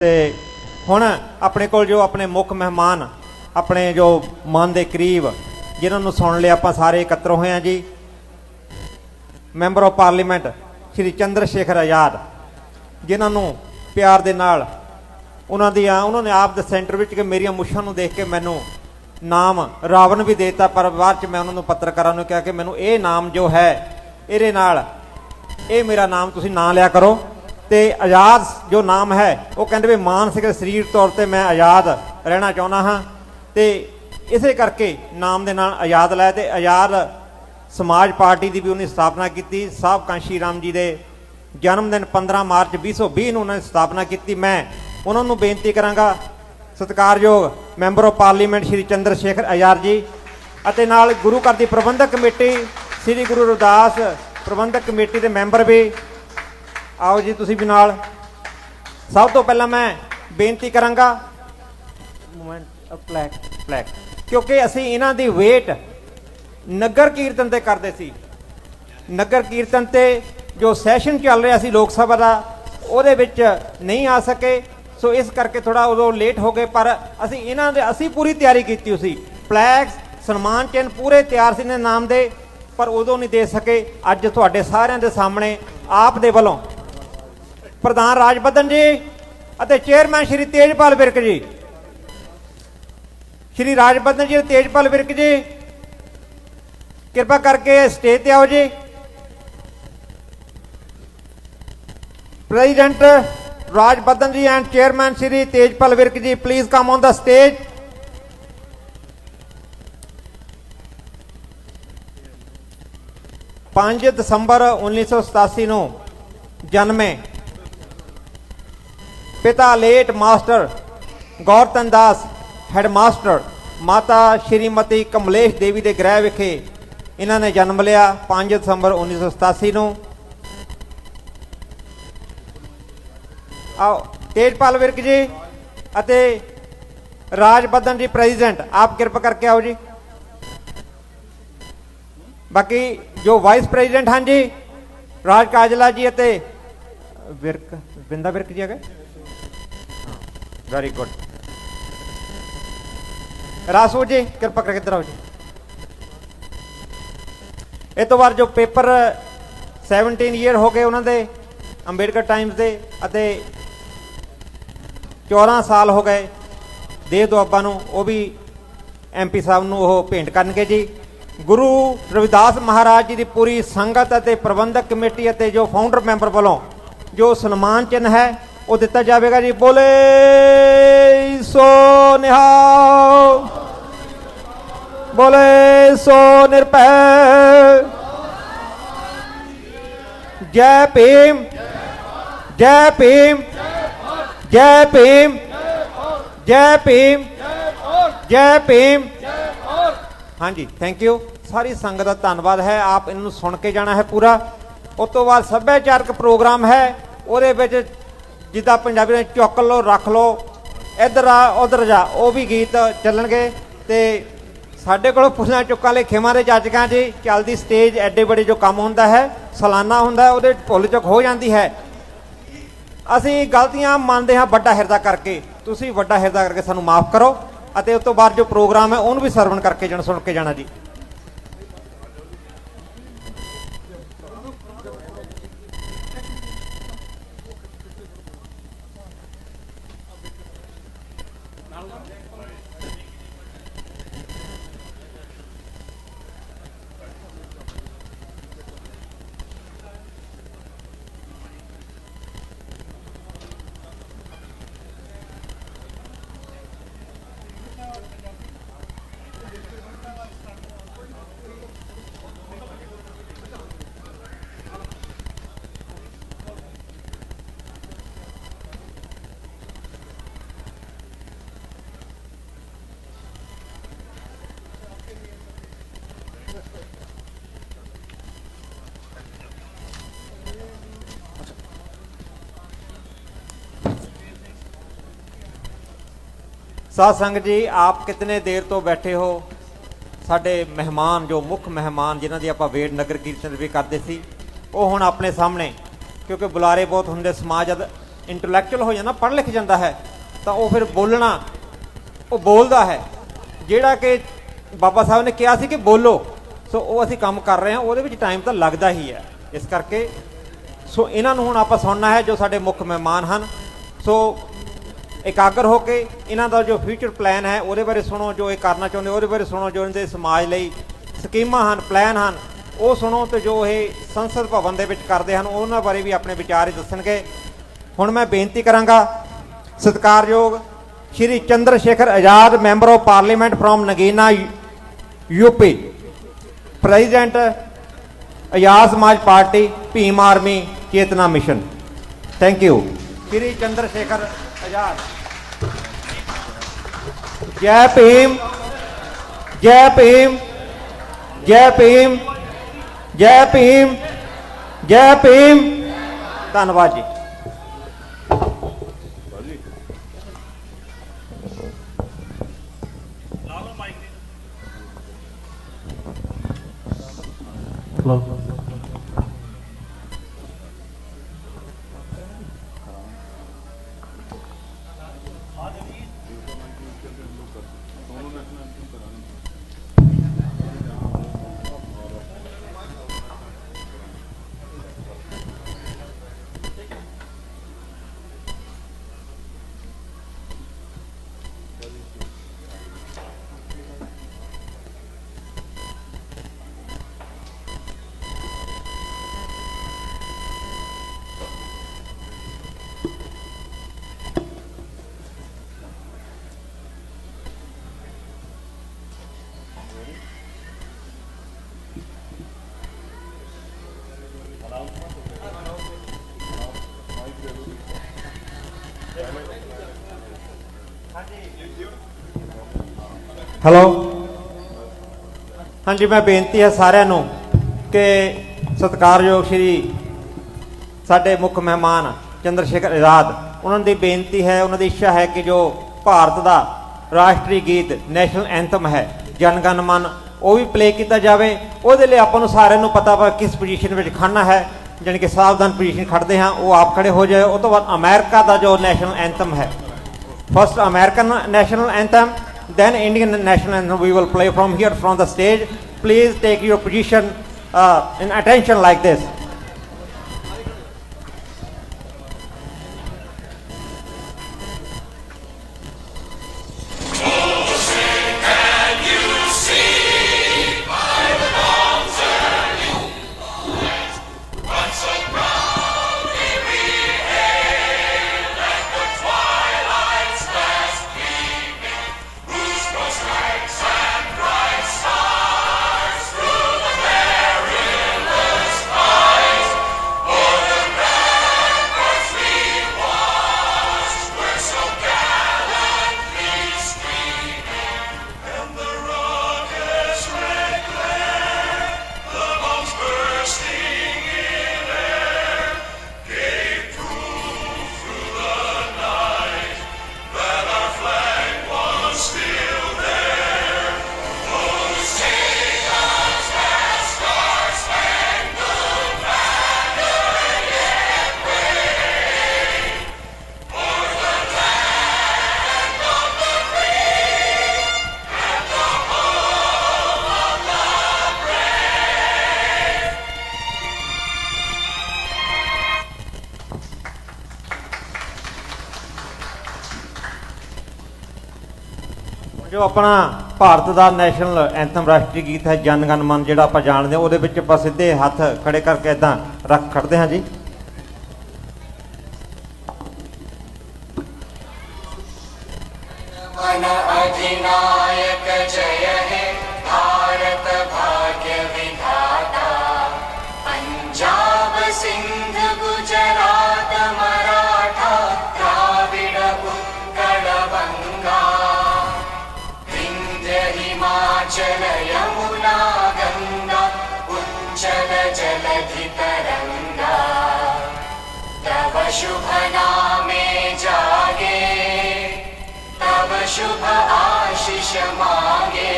ਤੇ ਹੁਣ ਆਪਣੇ ਕੋਲ ਜੋ ਆਪਣੇ ਮੁੱਖ ਮਹਿਮਾਨ ਆਪਣੇ ਜੋ ਮਨ ਦੇ ਕਰੀਬ ਜਿਨ੍ਹਾਂ ਨੂੰ ਸੁਣ ਲਿਆ ਆਪਾਂ ਸਾਰੇ ਇਕੱਤਰ ਹੋਏ ਹਾਂ ਜੀ। ਮੈਂਬਰ ਆਫ ਪਾਰਲੀਮੈਂਟ ਸ਼੍ਰੀ ਚੰਦਰ ਸ਼ੇਖਰ ਆਜ਼ਾਦ, ਜਿਨ੍ਹਾਂ ਨੂੰ ਪਿਆਰ ਦੇ ਨਾਲ ਉਹਨਾਂ ਨੇ ਆਪ ਦੇ ਸੈਂਟਰ ਵਿੱਚ ਕਿ ਮੇਰੀਆਂ ਮੁੱਛਾਂ ਨੂੰ ਦੇਖ ਕੇ ਮੈਨੂੰ ਨਾਮ ਰਾਵਣ ਵੀ ਦੇਤਾ, ਪਰ ਬਾਅਦ 'ਚ ਮੈਂ ਉਹਨਾਂ ਨੂੰ ਪੱਤਰਕਾਰਾਂ ਨੂੰ ਕਿਹਾ ਕਿ ਮੈਨੂੰ ਇਹ ਨਾਮ ਜੋ ਹੈ ਇਹਦੇ ਨਾਲ ਇਹ ਮੇਰਾ ਨਾਮ ਤੁਸੀਂ ਨਾਂ ਲਿਆ ਕਰੋ। ਤੇ ਆਜ਼ਾਦ ਜੋ ਨਾਮ ਹੈ ਉਹ ਕਹਿੰਦੇ ਵੀ ਮਾਨਸਿਕ ਸਰੀਰ ਤੌਰ ਤੇ ਮੈਂ ਆਜ਼ਾਦ ਰਹਿਣਾ ਚਾਹੁੰਦਾ ਹਾਂ, ਤੇ ਇਸੇ ਕਰਕੇ ਨਾਮ ਦੇ ਨਾਲ ਆਜ਼ਾਦ ਲਾਇਆ। ਤੇ ਆਜ਼ਾਦ ਸਮਾਜ ਪਾਰਟੀ ਦੀ ਵੀ ਉਹਨੇ ਸਥਾਪਨਾ ਕੀਤੀ। ਸਾਹਿਬ ਕਾਂਸ਼ੀ ਰਾਮ ਜੀ ਦੇ ਜਨਮ ਦਿਨ 15 ਮਾਰਚ 2020 ਨੂੰ ਉਹਨਾਂ ਨੇ ਸਥਾਪਨਾ ਕੀਤੀ। ਮੈਂ ਉਹਨਾਂ ਨੂੰ ਬੇਨਤੀ ਕਰਾਂਗਾ, ਸਤਿਕਾਰਯੋਗ ਮੈਂਬਰ ਆਫ ਪਾਰਲੀਮੈਂਟ ਸ਼੍ਰੀ ਚੰਦਰ ਸ਼ੇਖਰ ਆਜ਼ਾਦ ਜੀ ਅਤੇ ਨਾਲ ਗੁਰੂ ਘਰ ਦੀ ਪ੍ਰਬੰਧਕ ਕਮੇਟੀ ਸ਼੍ਰੀ ਗੁਰੂ ਰਵਿਦਾਸ ਪ੍ਰਬੰਧਕ ਕਮੇਟੀ ਦੇ ਮੈਂਬਰ ਵੀ ਆਓ ਜੀ, ਤੁਸੀਂ ਵੀ ਨਾਲ। ਸਭ ਤੋਂ ਪਹਿਲਾਂ ਮੈਂ ਬੇਨਤੀ ਕਰਾਂਗਾ ਫਲੈਗ, ਕਿਉਂਕਿ ਅਸੀਂ ਇਹਨਾਂ ਦੀ ਵੇਟ ਨਗਰ ਕੀਰਤਨ ਤੇ ਕਰਦੇ ਸੀ। ਨਗਰ ਕੀਰਤਨ ਤੇ ਜੋ ਸੈਸ਼ਨ ਚੱਲ ਰਿਹਾ ਸੀ ਲੋਕ ਸਭਾ ਦਾ ਉਹਦੇ ਵਿੱਚ ਨਹੀਂ ਆ ਸਕੇ, ਸੋ ਇਸ ਕਰਕੇ ਥੋੜਾ ਉਦੋਂ ਲੇਟ ਹੋ ਗਏ। ਪਰ ਅਸੀਂ ਪੂਰੀ ਤਿਆਰੀ ਕੀਤੀ ਸੀ। ਫਲੈਗ ਸਨਮਾਨ ਚਿੰਨ੍ਹ ਪੂਰੇ ਤਿਆਰ ਸੀ ਨੇ ਨਾਮ ਦੇ, ਪਰ ਉਦੋਂ ਨਹੀਂ ਦੇ ਸਕੇ। ਅੱਜ ਤੁਹਾਡੇ ਸਾਰਿਆਂ ਦੇ ਸਾਹਮਣੇ ਆਪ ਦੇ ਵੱਲੋਂ ਪ੍ਰਧਾਨ ਰਾਜਬੱਧਨ ਜੀ ਅਤੇ ਚੇਅਰਮੈਨ ਸ਼੍ਰੀ ਤੇਜਪਾਲ ਵਿਰਕ ਜੀ, ਸ਼੍ਰੀ ਰਾਜਬੱਧਨ ਜੀ ਤੇਜਪਾਲ ਵਿਰਕ ਜੀ ਕਿਰਪਾ ਕਰਕੇ ਸਟੇਜ ਤੇ ਆਓ ਜੀ। President Rajbadhan ji and chairman Shri Tejpal Virk ji, please come on the stage. ਪੰਜ ਦਸੰਬਰ 1987 ਨੂੰ ਜਨਮੇ ਪਿਤਾ late master Gaurtan Das headmaster, ਮਾਤਾ ਸ਼੍ਰੀਮਤੀ ਕਮਲੇਸ਼ ਦੇਵੀ ਦੇ ਗ੍ਰਹਿ ਵਿਖੇ ਇਹਨਾਂ ਨੇ ਜਨਮ ਲਿਆ 5 ਦਸੰਬਰ 1987 ਨੂੰ। ਆਓ ਤੇਜਪਾਲ ਵਿਰਕ ਜੀ ਅਤੇ ਰਾਜਬੱਧਨ ਜੀ ਪ੍ਰੈਜ਼ੀਡੈਂਟ, ਆਪ ਕਿਰਪਾ ਕਰਕੇ ਆਓ ਜੀ। ਬਾਕੀ ਜੋ ਵਾਈਸ ਪ੍ਰੈਜ਼ੀਡੈਂਟ ਹਨ ਜੀ ਰਾਜ ਕਾਜਲਾ ਜੀ ਅਤੇ ਬਿੰਦਾ ਵਿਰਕ ਜੀ ਹੈਗੇ, ਵੈਰੀ ਗੁੱਡ। ਰਾਸੂ ਜੀ ਕਿਰਪਾ ਕਰਕੇ ਇੱਧਰ ਆਓ ਜੀ। ਇਹ ਤੋਂ ਬਾਅਦ ਜੋ ਪੇਪਰ 17 ਈਅਰ ਹੋ ਗਏ ਉਹਨਾਂ ਦੇ ਅੰਬੇਡਕਰ ਟਾਈਮਸ ਦੇ, ਅਤੇ 14 ਸਾਲ ਹੋ ਗਏ ਦੇ ਦੁਆਬਾ ਨੂੰ, ਉਹ ਵੀ MP ਸਾਹਿਬ ਨੂੰ ਉਹ ਭੇਂਟ ਕਰਨਗੇ ਜੀ। ਗੁਰੂ ਰਵਿਦਾਸ ਮਹਾਰਾਜ ਜੀ ਦੀ ਪੂਰੀ ਸੰਗਤ ਅਤੇ ਪ੍ਰਬੰਧਕ ਕਮੇਟੀ ਅਤੇ ਜੋ ਫਾਊਂਡਰ ਮੈਂਬਰ ਵੱਲੋਂ ਜੋ ਸਨਮਾਨ ਚਿੰਨ੍ਹ ਹੈ ਉਹ ਦਿੱਤਾ ਜਾਵੇਗਾ ਜੀ। ਬੋਲੇ ਸੋ ਨਿਹਾਲ, ਬੋਲੇ ਸੋ ਨਿਰਭੈ, ਜੈ ਭੀਮ, ਜੈ ਭੀਮ, ਜੈ ਭੀਮ, ਜੈ ਭੀਮ, ਜੈ ਭੀਮ। ਹਾਂਜੀ, ਥੈਂਕ ਯੂ। ਸਾਰੀ ਸੰਗਤ ਦਾ ਧੰਨਵਾਦ ਹੈ। ਆਪ ਇਹਨਾਂ ਨੂੰ ਸੁਣ ਕੇ ਜਾਣਾ ਹੈ ਪੂਰਾ। ਉਸ ਤੋਂ ਬਾਅਦ ਸੱਭਿਆਚਾਰਕ ਪ੍ਰੋਗਰਾਮ ਹੈ, ਉਹਦੇ ਵਿੱਚ ਜਿੱਦਾਂ ਪੰਜਾਬੀ ਨੇ ਚੁੱਕ ਲਓ ਰੱਖ ਲਓ, ਇੱਧਰ ਆ ਉੱਧਰ ਜਾ, ਉਹ ਵੀ ਗੀਤ ਚੱਲਣਗੇ। ਤੇ ਸਾਡੇ ਕੋਲ ਪੁੱਛਣਾ ਚੁੱਕਾਂ ਲਈ ਖੇਮਾਂ ਦੇ ਜਾਜਕਾਂ ਜੀ ਚੱਲਦੀ ਸਟੇਜ ਐਡੇ ਬੜੇ ਜੋ ਕੰਮ ਹੁੰਦਾ ਹੈ ਸਾਲਾਨਾ ਹੁੰਦਾ, ਉਹਦੇ ਭੁੱਲ ਚੁੱਕ ਹੋ ਜਾਂਦੀ ਹੈ। ਅਸੀਂ ਗਲਤੀਆਂ ਮੰਨਦੇ ਹਾਂ ਵੱਡਾ ਹਿਰਦਾ ਕਰਕੇ, ਤੁਸੀਂ ਵੱਡਾ ਹਿਰਦਾ ਕਰਕੇ ਸਾਨੂੰ ਮਾਫ ਕਰੋ। ਅਤੇ ਉਸ ਤੋਂ ਬਾਅਦ ਜੋ ਪ੍ਰੋਗਰਾਮ ਹੈ ਉਹਨੂੰ ਵੀ ਸਰਵਣ ਕਰਕੇ ਜਾਣਾ, ਸੁਣ ਕੇ ਜਾਣਾ ਜੀ। साध संगत जी, आप कितने देर तो बैठे हो। साडे मेहमान जो मुख मेहमान जिन्हां दी आपां वेट नगर कीर्तन भी करते सी, वो हुण अपने सामने, क्योंकि बुलारे बहुत होंदे समाज ਇੰਟੈਲੈਕਚੁਅਲ ਹੋ ਜਾਂਦਾ, ਪੜ੍ਹ ਲਿਖ ਜਾਂਦਾ ਹੈ, ਤਾਂ ਉਹ ਫਿਰ ਬੋਲਣਾ ਉਹ ਬੋਲਦਾ ਹੈ। ਜਿਹੜਾ ਕਿ ਬਾਬਾ ਸਾਹਿਬ ਨੇ ਕਿਹਾ ਸੀ ਕਿ ਬੋਲੋ, ਸੋ ਉਹ ਅਸੀਂ ਕੰਮ ਕਰ ਰਹੇ ਹਾਂ, ਉਹਦੇ ਵਿੱਚ ਟਾਈਮ ਤਾਂ ਲੱਗਦਾ ਹੀ ਹੈ। ਇਸ ਕਰਕੇ ਸੋ ਇਹਨਾਂ ਨੂੰ ਹੁਣ ਆਪਾਂ ਸੁਣਨਾ ਹੈ, ਜੋ ਸਾਡੇ ਮੁੱਖ ਮਹਿਮਾਨ ਹਨ। ਸੋ ਇਕਾਗਰ ਹੋ ਕੇ ਇਹਨਾਂ ਦਾ ਜੋ ਫਿਊਚਰ ਪਲਾਨ ਹੈ ਉਹਦੇ ਬਾਰੇ ਸੁਣੋ, ਜੋ ਇਹ ਕਰਨਾ ਚਾਹੁੰਦੇ ਉਹਦੇ ਬਾਰੇ ਸੁਣੋ, ਜੋ ਇਹਨਾਂ ਦੇ ਸਮਾਜ ਲਈ ਸਕੀਮਾਂ ਹਨ, ਪਲਾਨ ਹਨ, ਉਹ ਸੁਣੋ, ਤੇ ਜੋ ਇਹ ਸੰਸਦ ਭਵਨ ਦੇ ਵਿੱਚ ਕਰਦੇ ਹਨ ਉਹਨਾਂ ਬਾਰੇ ਵੀ ਆਪਣੇ ਵਿਚਾਰ ਹੀ ਦੱਸਣਗੇ। ਹੁਣ ਮੈਂ ਬੇਨਤੀ ਕਰਾਂਗਾ ਸਤਿਕਾਰਯੋਗ Shri Chandra Shekhar Azad, member of parliament from Nagina UP, president Azad Samaj party, Bhim army, Chetna mission. Thank you. Shri Chandrashekhar Azad. जय भीम, जय भीम, जय भीम, जय भीम, जय भीम। धन्यवाद जी। हेलो। हाँ जी, मैं बेनती है सारिਆਂ ਨੂੰ कि सत्कारयोग श्री साडे मुख मेहमान चंद्रशेखर आजाद, उन्होंने बेनती है, उन्होंने इच्छा है कि जो भारत का राष्ट्रीय गीत नैशनल एंथम है जन गण मन, वो भी प्ले किया जाए। वो आपको सारे पता वा किस पोजीशन में खड़ना है, जानी कि सावधान पोजीशन खड़ते हैं, वो आप खड़े हो जाए। उस तो बाद अमेरिका का जो नैशनल एंथम है, first American national anthem, then Indian national anthem we will play from here from the stage. Please take your position in attention like this. जो अपना भारत का नैशनल एंथम राष्ट्रीय गीत है जन गण मन, जो आप जानते हैं, वो सीधे हथ खड़े करके इदा रख खड़ते हैं जी। अधिनायक जय हे भारत भाग्य विधाता, पंजाब सिंध गुजरात मराठा द्राविड़ उत्कल बंगा, विंध्य हिमाचल यमुना गंगा उच्चल जलधि तरंगा, तव शुभ नामे जागे, तब शुभ आशीष मांगे,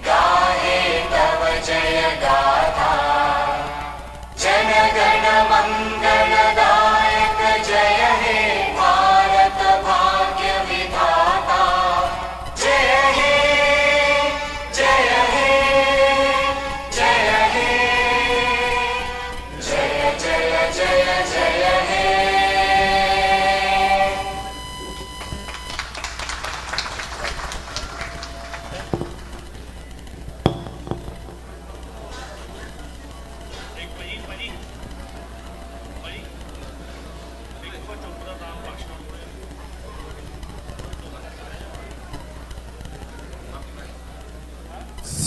गाहे तब जय गाथा, जन गण मंगलदायक जय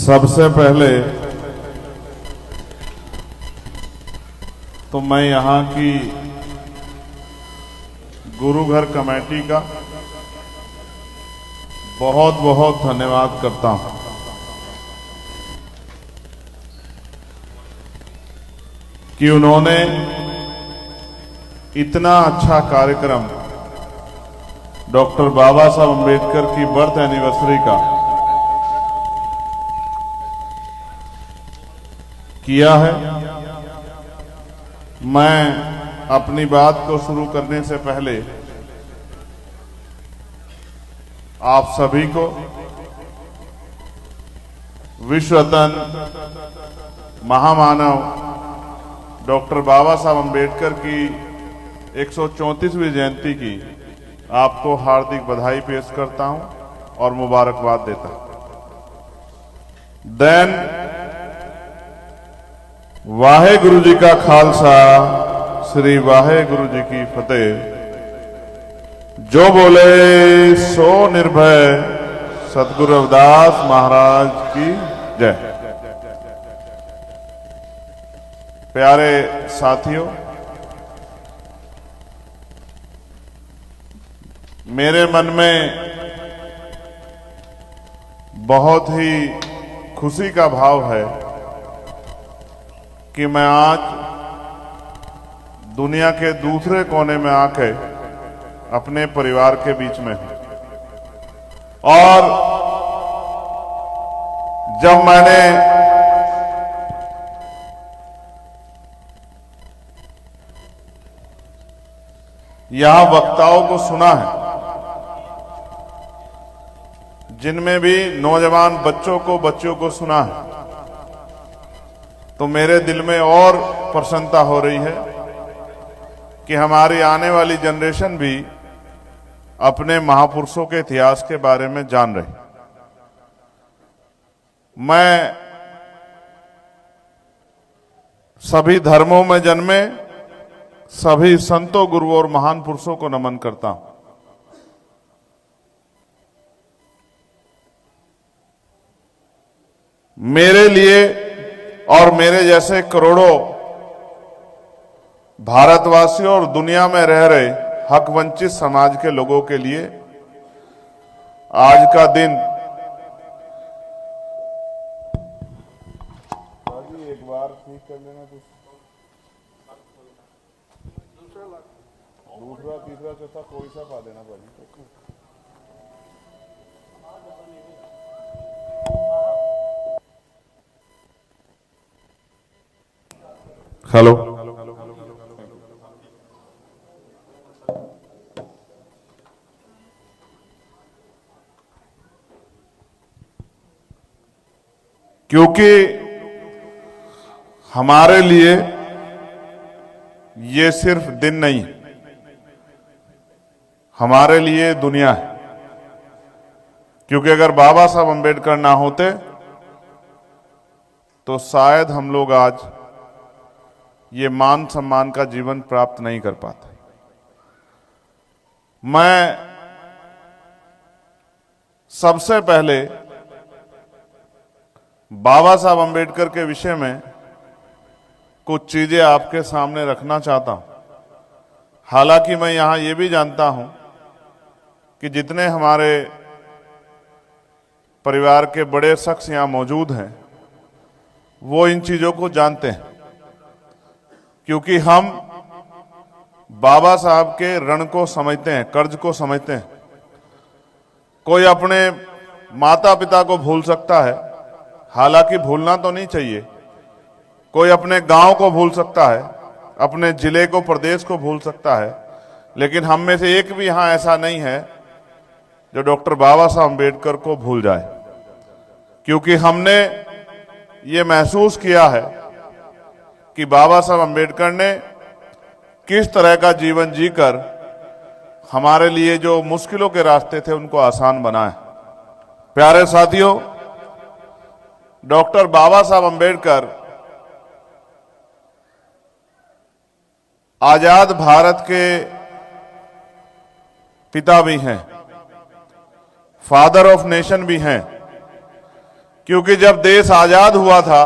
सबसे पहले तो मैं यहाँ की गुरु घर कमेटी का बहुत बहुत धन्यवाद करता हूँ कि उन्होंने इतना अच्छा कार्यक्रम डॉक्टर बाबा साहब अम्बेडकर की बर्थ एनिवर्सरी का किया है। मैं अपनी बात को शुरू करने से पहले आप सभी को विश्व रत्न महामानव डॉक्टर बाबा साहब अम्बेडकर की 134वीं जयंती की आपको हार्दिक बधाई पेश करता हूं और मुबारकबाद देता हूं। देन वाहे गुरु जी का खालसा श्री वाहे गुरु जी की फतेह। जो बोले सो निर्भय सतगुरु रविदास महाराज की जय। प्यारे साथियों, मेरे मन में बहुत ही खुशी का भाव है कि मैं आज दुनिया के दूसरे कोने में आके अपने परिवार के बीच में हूं। और जब मैंने यहां वक्ताओं को सुना है, जिनमें भी नौजवान बच्चों को सुना है, तो मेरे दिल में और प्रसन्नता हो रही है कि हमारी आने वाली जनरेशन भी अपने महापुरुषों के इतिहास के बारे में जान रही। मैं सभी धर्मों में जन्मे सभी संतों, गुरुओं और महान पुरुषों को नमन करता हूं। मेरे लिए और मेरे जैसे करोड़ों भारतवासियों और दुनिया में रह रहे हक वंचित समाज के लोगों के लिए आज का दिन एक बार ठीक कर लेना, दूसरा तीसरा चौथा कोई सा पा देना भाजी। हेलो, क्योंकि हमारे लिए ये सिर्फ दिन नहीं, हमारे लिए दुनिया है। क्योंकि अगर बाबा साहब अम्बेडकर ना होते तो शायद हम लोग आज ये मान सम्मान का जीवन प्राप्त नहीं कर पाते। मैं सबसे पहले बाबा साहब अम्बेडकर के विषय में कुछ चीजें आपके सामने रखना चाहता हूं। हालांकि मैं यहां ये भी जानता हूं कि जितने हमारे परिवार के बड़े शख्स यहां मौजूद हैं वो इन चीजों को जानते हैं, क्योंकि हम बाबा साहब के ऋण को समझते हैं, कर्ज को समझते हैं। कोई अपने माता पिता को भूल सकता है, हालांकि भूलना तो नहीं चाहिए। कोई अपने गांव को भूल सकता है, अपने जिले को, प्रदेश को भूल सकता है, लेकिन हम में से एक भी यहां ऐसा नहीं है जो डॉक्टर बाबा साहब अम्बेडकर को भूल जाए। क्योंकि हमने ये महसूस किया है कि बाबा साहब अम्बेडकर ने किस तरह का जीवन जीकर हमारे लिए जो मुश्किलों के रास्ते थे उनको आसान बनाए। प्यारे साथियों, डॉक्टर बाबा साहब अम्बेडकर आजाद भारत के पिता भी हैं, फादर ऑफ नेशन भी हैं। क्योंकि जब देश आजाद हुआ था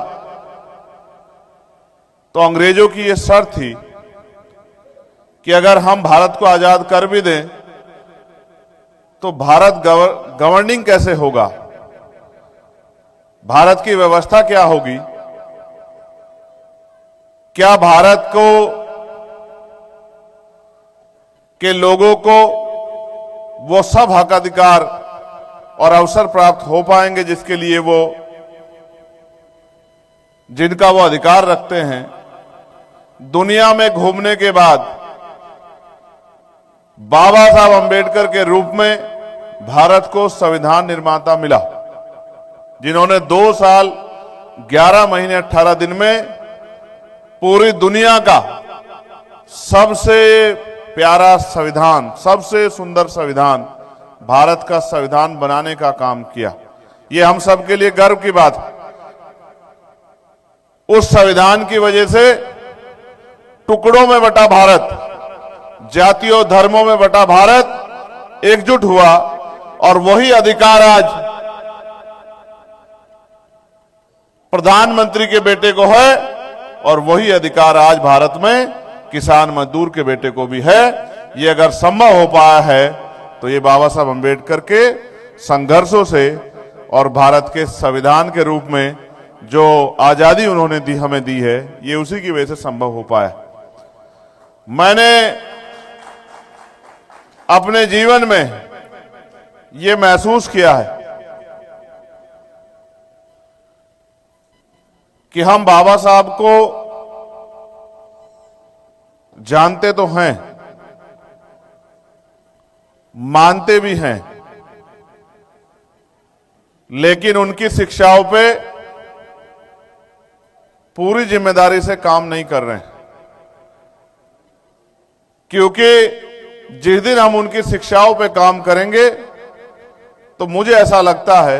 तो अंग्रेजों की यह शर्त थी कि अगर हम भारत को आजाद कर भी दें तो भारत गवर्निंग कैसे होगा, भारत की व्यवस्था क्या होगी, क्या भारत को के लोगों को वो सब हक अधिकार और अवसर प्राप्त हो पाएंगे जिसके लिए जिनका वो अधिकार रखते हैं। दुनिया में घूमने के बाद बाबा साहब अंबेडकर के रूप में भारत को संविधान निर्माता मिला, जिन्होंने 2 साल 11 महीने 18 दिन में पूरी दुनिया का सबसे प्यारा संविधान, सबसे सुंदर संविधान, भारत का संविधान बनाने का काम किया। ये हम सब के लिए गर्व की बात है। उस संविधान की वजह से टुकड़ों में बटा भारत, जातियों धर्मों में बटा भारत एकजुट हुआ और वही अधिकार आज प्रधानमंत्री के बेटे को है और वही अधिकार आज भारत में किसान मजदूर के बेटे को भी है। ये अगर संभव हो पाया है तो ये बाबा साहब अंबेडकर के संघर्षों से और भारत के संविधान के रूप में जो आजादी उन्होंने हमें दी है, ये उसी की वजह से संभव हो पाया। मैंने अपने जीवन में ये महसूस किया है कि हम बाबा साहब को जानते तो हैं, मानते भी हैं, लेकिन उनकी शिक्षाओं पे पूरी जिम्मेदारी से काम नहीं कर रहे हैं। क्योंकि जिस दिन हम उनकी शिक्षाओं पे काम करेंगे तो मुझे ऐसा लगता है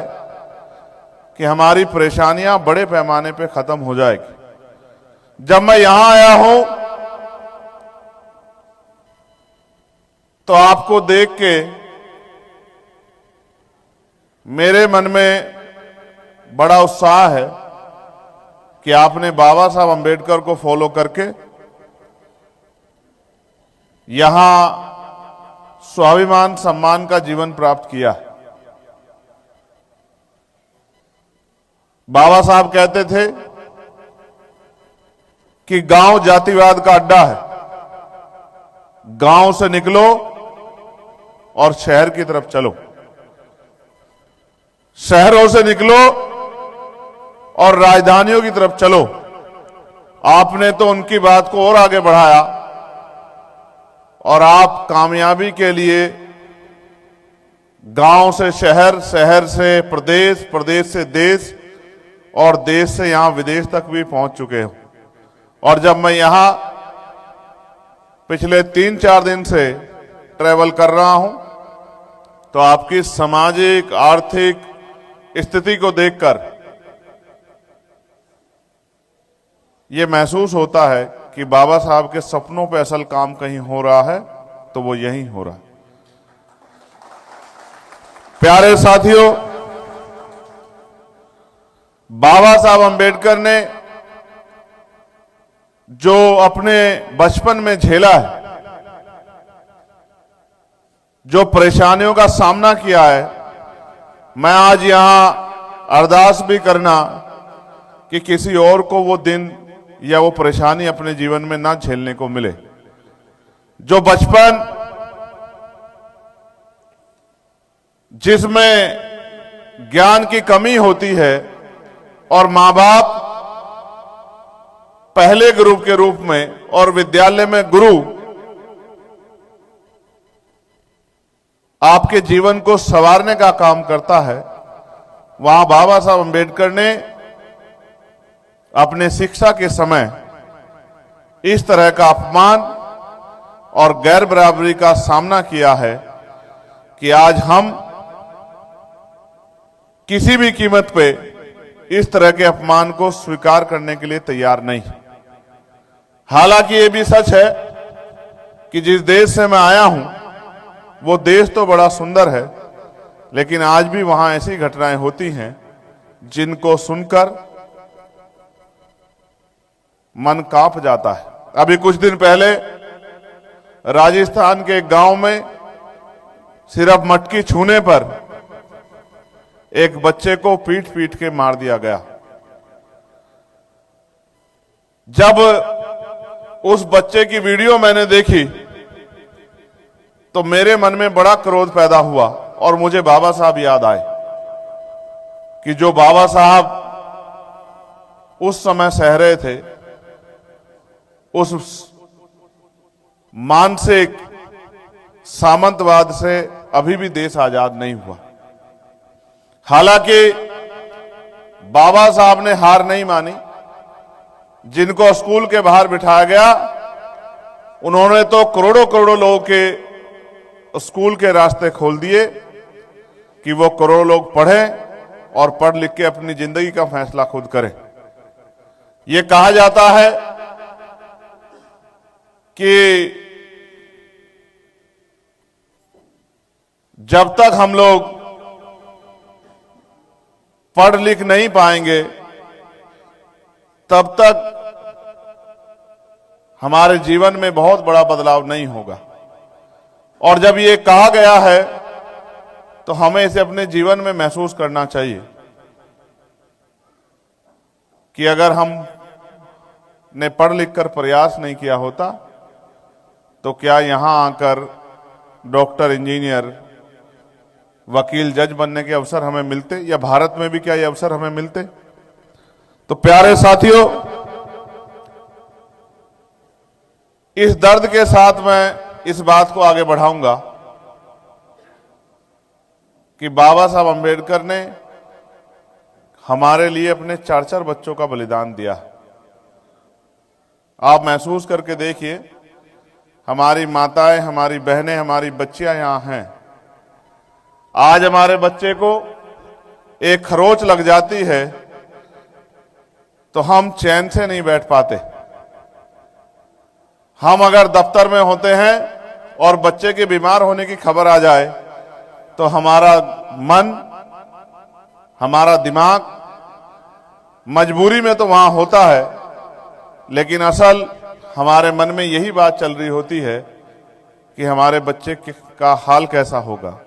कि हमारी परेशानियां बड़े पैमाने पे खत्म हो जाएगी। जब मैं यहां आया हूं तो आपको देख के मेरे मन में बड़ा उत्साह है कि आपने बाबा साहब अंबेडकर को फॉलो करके यहां स्वाभिमान सम्मान का जीवन प्राप्त किया। बाबा साहब कहते थे कि गांव जातिवाद का अड्डा है, गांव से निकलो और शहर की तरफ चलो, शहरों से निकलो और राजधानियों की तरफ चलो। आपने तो उनकी बात को और आगे बढ़ाया और आप कामयाबी के लिए गांव से शहर, शहर से प्रदेश, प्रदेश से देश और देश से यहां विदेश तक भी पहुंच चुके हो। और जब मैं यहां पिछले 3-4 दिन से ट्रैवल कर रहा हूं तो आपकी सामाजिक आर्थिक स्थिति को देखकर यह महसूस होता है कि बाबा साहब के सपनों पे असल काम कहीं हो रहा है तो वो यहीं हो रहा है। प्यारे साथियों, बाबा साहब अंबेडकर ने जो अपने बचपन में झेला है, जो परेशानियों का सामना किया है, मैं आज यहां अरदास भी करना कि किसी और को वो दिन या वो परेशानी अपने जीवन में ना झेलने को मिले। जो बचपन जिसमें ज्ञान की कमी होती है और मां बाप पहले गुरु के रूप में और विद्यालय में गुरु आपके जीवन को संवारने का काम करता है, वहां बाबा साहब अंबेडकर ने अपने शिक्षा के समय इस तरह का अपमान और गैर बराबरी का सामना किया है कि आज हम किसी भी कीमत पे इस तरह के अपमान को स्वीकार करने के लिए तैयार नहीं। हालांकि ये भी सच है कि जिस देश से मैं आया हूं वो देश तो बड़ा सुंदर है, लेकिन आज भी वहां ऐसी घटनाएं होती हैं जिनको सुनकर मन कांप जाता है। अभी कुछ दिन पहले राजस्थान के एक गांव में सिर्फ मटकी छूने पर एक बच्चे को पीट पीट के मार दिया गया। जब उस बच्चे की वीडियो मैंने देखी तो मेरे मन में बड़ा क्रोध पैदा हुआ और मुझे बाबा साहब याद आए कि जो बाबा साहब उस समय सह रहे थे, उस मानसिक सामंतवाद से अभी भी देश आजाद नहीं हुआ। हालांकि बाबा साहब ने हार नहीं मानी। जिनको स्कूल के बाहर बिठाया गया, उन्होंने तो करोड़ों करोड़ों लोगों के स्कूल के रास्ते खोल दिए कि वो करोड़ों लोग पढ़ें और पढ़ लिख के अपनी जिंदगी का फैसला खुद करें। ये कहा जाता है कि जब तक हम लोग पढ़ लिख नहीं पाएंगे तब तक हमारे जीवन में बहुत बड़ा बदलाव नहीं होगा। और जब ये कहा गया है तो हमें इसे अपने जीवन में महसूस करना चाहिए कि अगर हम ने पढ़ लिख कर प्रयास नहीं किया होता तो क्या यहां आकर डॉक्टर, इंजीनियर, वकील, जज बनने के अवसर हमें मिलते, या भारत में भी क्या ये अवसर हमें मिलते? तो प्यारे साथियों, इस दर्द के साथ मैं इस बात को आगे बढ़ाऊंगा कि बाबा साहब अंबेडकर ने हमारे लिए अपने 4-4 बच्चों का बलिदान दिया। आप महसूस करके देखिए, हमारी माताएं, हमारी बहनें, हमारी बच्चियां यहां हैं। आज हमारे बच्चे को एक खरोच लग जाती है तो हम चैन से नहीं बैठ पाते। हम अगर दफ्तर में होते हैं और बच्चे के बीमार होने की खबर आ जाए तो हमारा मन, हमारा दिमाग मजबूरी में तो वहां होता है, लेकिन असल हमारे मन में यही बात चल रही होती है कि हमारे बच्चे का हाल कैसा होगा।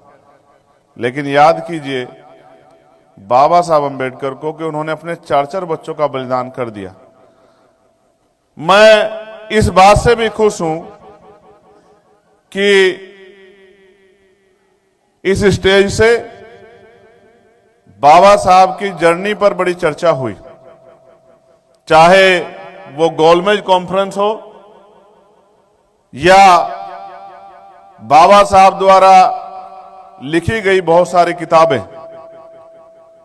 लेकिन याद कीजिए बाबा साहब अंबेडकर को कि उन्होंने अपने 4-4 बच्चों का बलिदान कर दिया। मैं इस बात से भी खुश हूं कि इस स्टेज से बाबा साहब की जर्नी पर बड़ी चर्चा हुई, चाहे वो गोलमेज कॉन्फ्रेंस हो या बाबा साहब द्वारा लिखी गई बहुत सारी किताबें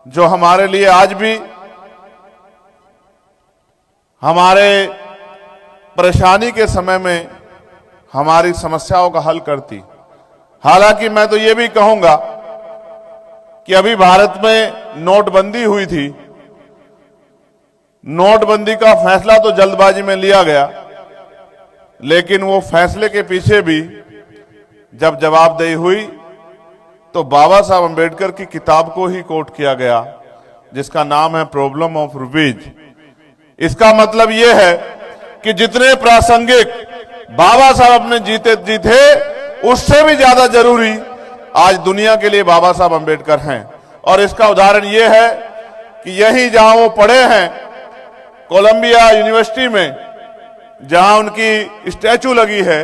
जो हमारे लिए आज भी हमारे परेशानी के समय में हमारी समस्याओं का हल करती। हालांकि मैं तो ये भी कहूंगा कि अभी भारत में नोटबंदी हुई थी। नोटबंदी का फैसला तो जल्दबाजी में लिया गया, लेकिन वो फैसले के पीछे भी जब जवाबदेही हुई तो बाबा साहब अंबेडकर की किताब को ही कोट किया गया, जिसका नाम है प्रॉब्लम ऑफ रुपीज। इसका मतलब यह है कि जितने प्रासंगिक बाबा साहब अपने जीते उससे भी ज्यादा जरूरी आज दुनिया के लिए बाबा साहब अंबेडकर हैं। और इसका उदाहरण यह है कि यही जहां वो पढ़े हैं, कोलंबिया यूनिवर्सिटी में, जहां उनकी स्टैचू लगी है